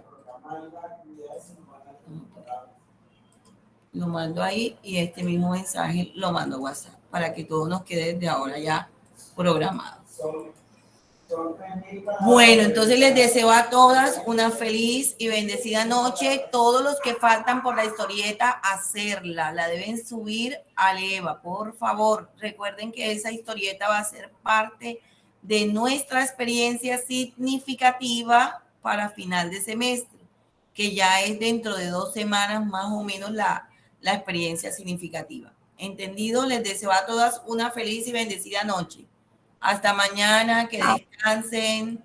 A: lo mando ahí y este mismo mensaje lo mando a WhatsApp para que todo nos quede desde ahora ya programado. Bueno, entonces les deseo a todas una feliz y bendecida noche. Todos los que faltan por la historieta, hacerla. La deben subir al EVA, por favor. Recuerden que esa historieta va a ser parte de nuestra experiencia significativa para final de semestre, que ya es dentro de 2 semanas más o menos la experiencia significativa. ¿Entendido? Les deseo a todas una feliz y bendecida noche. Hasta mañana, que descansen.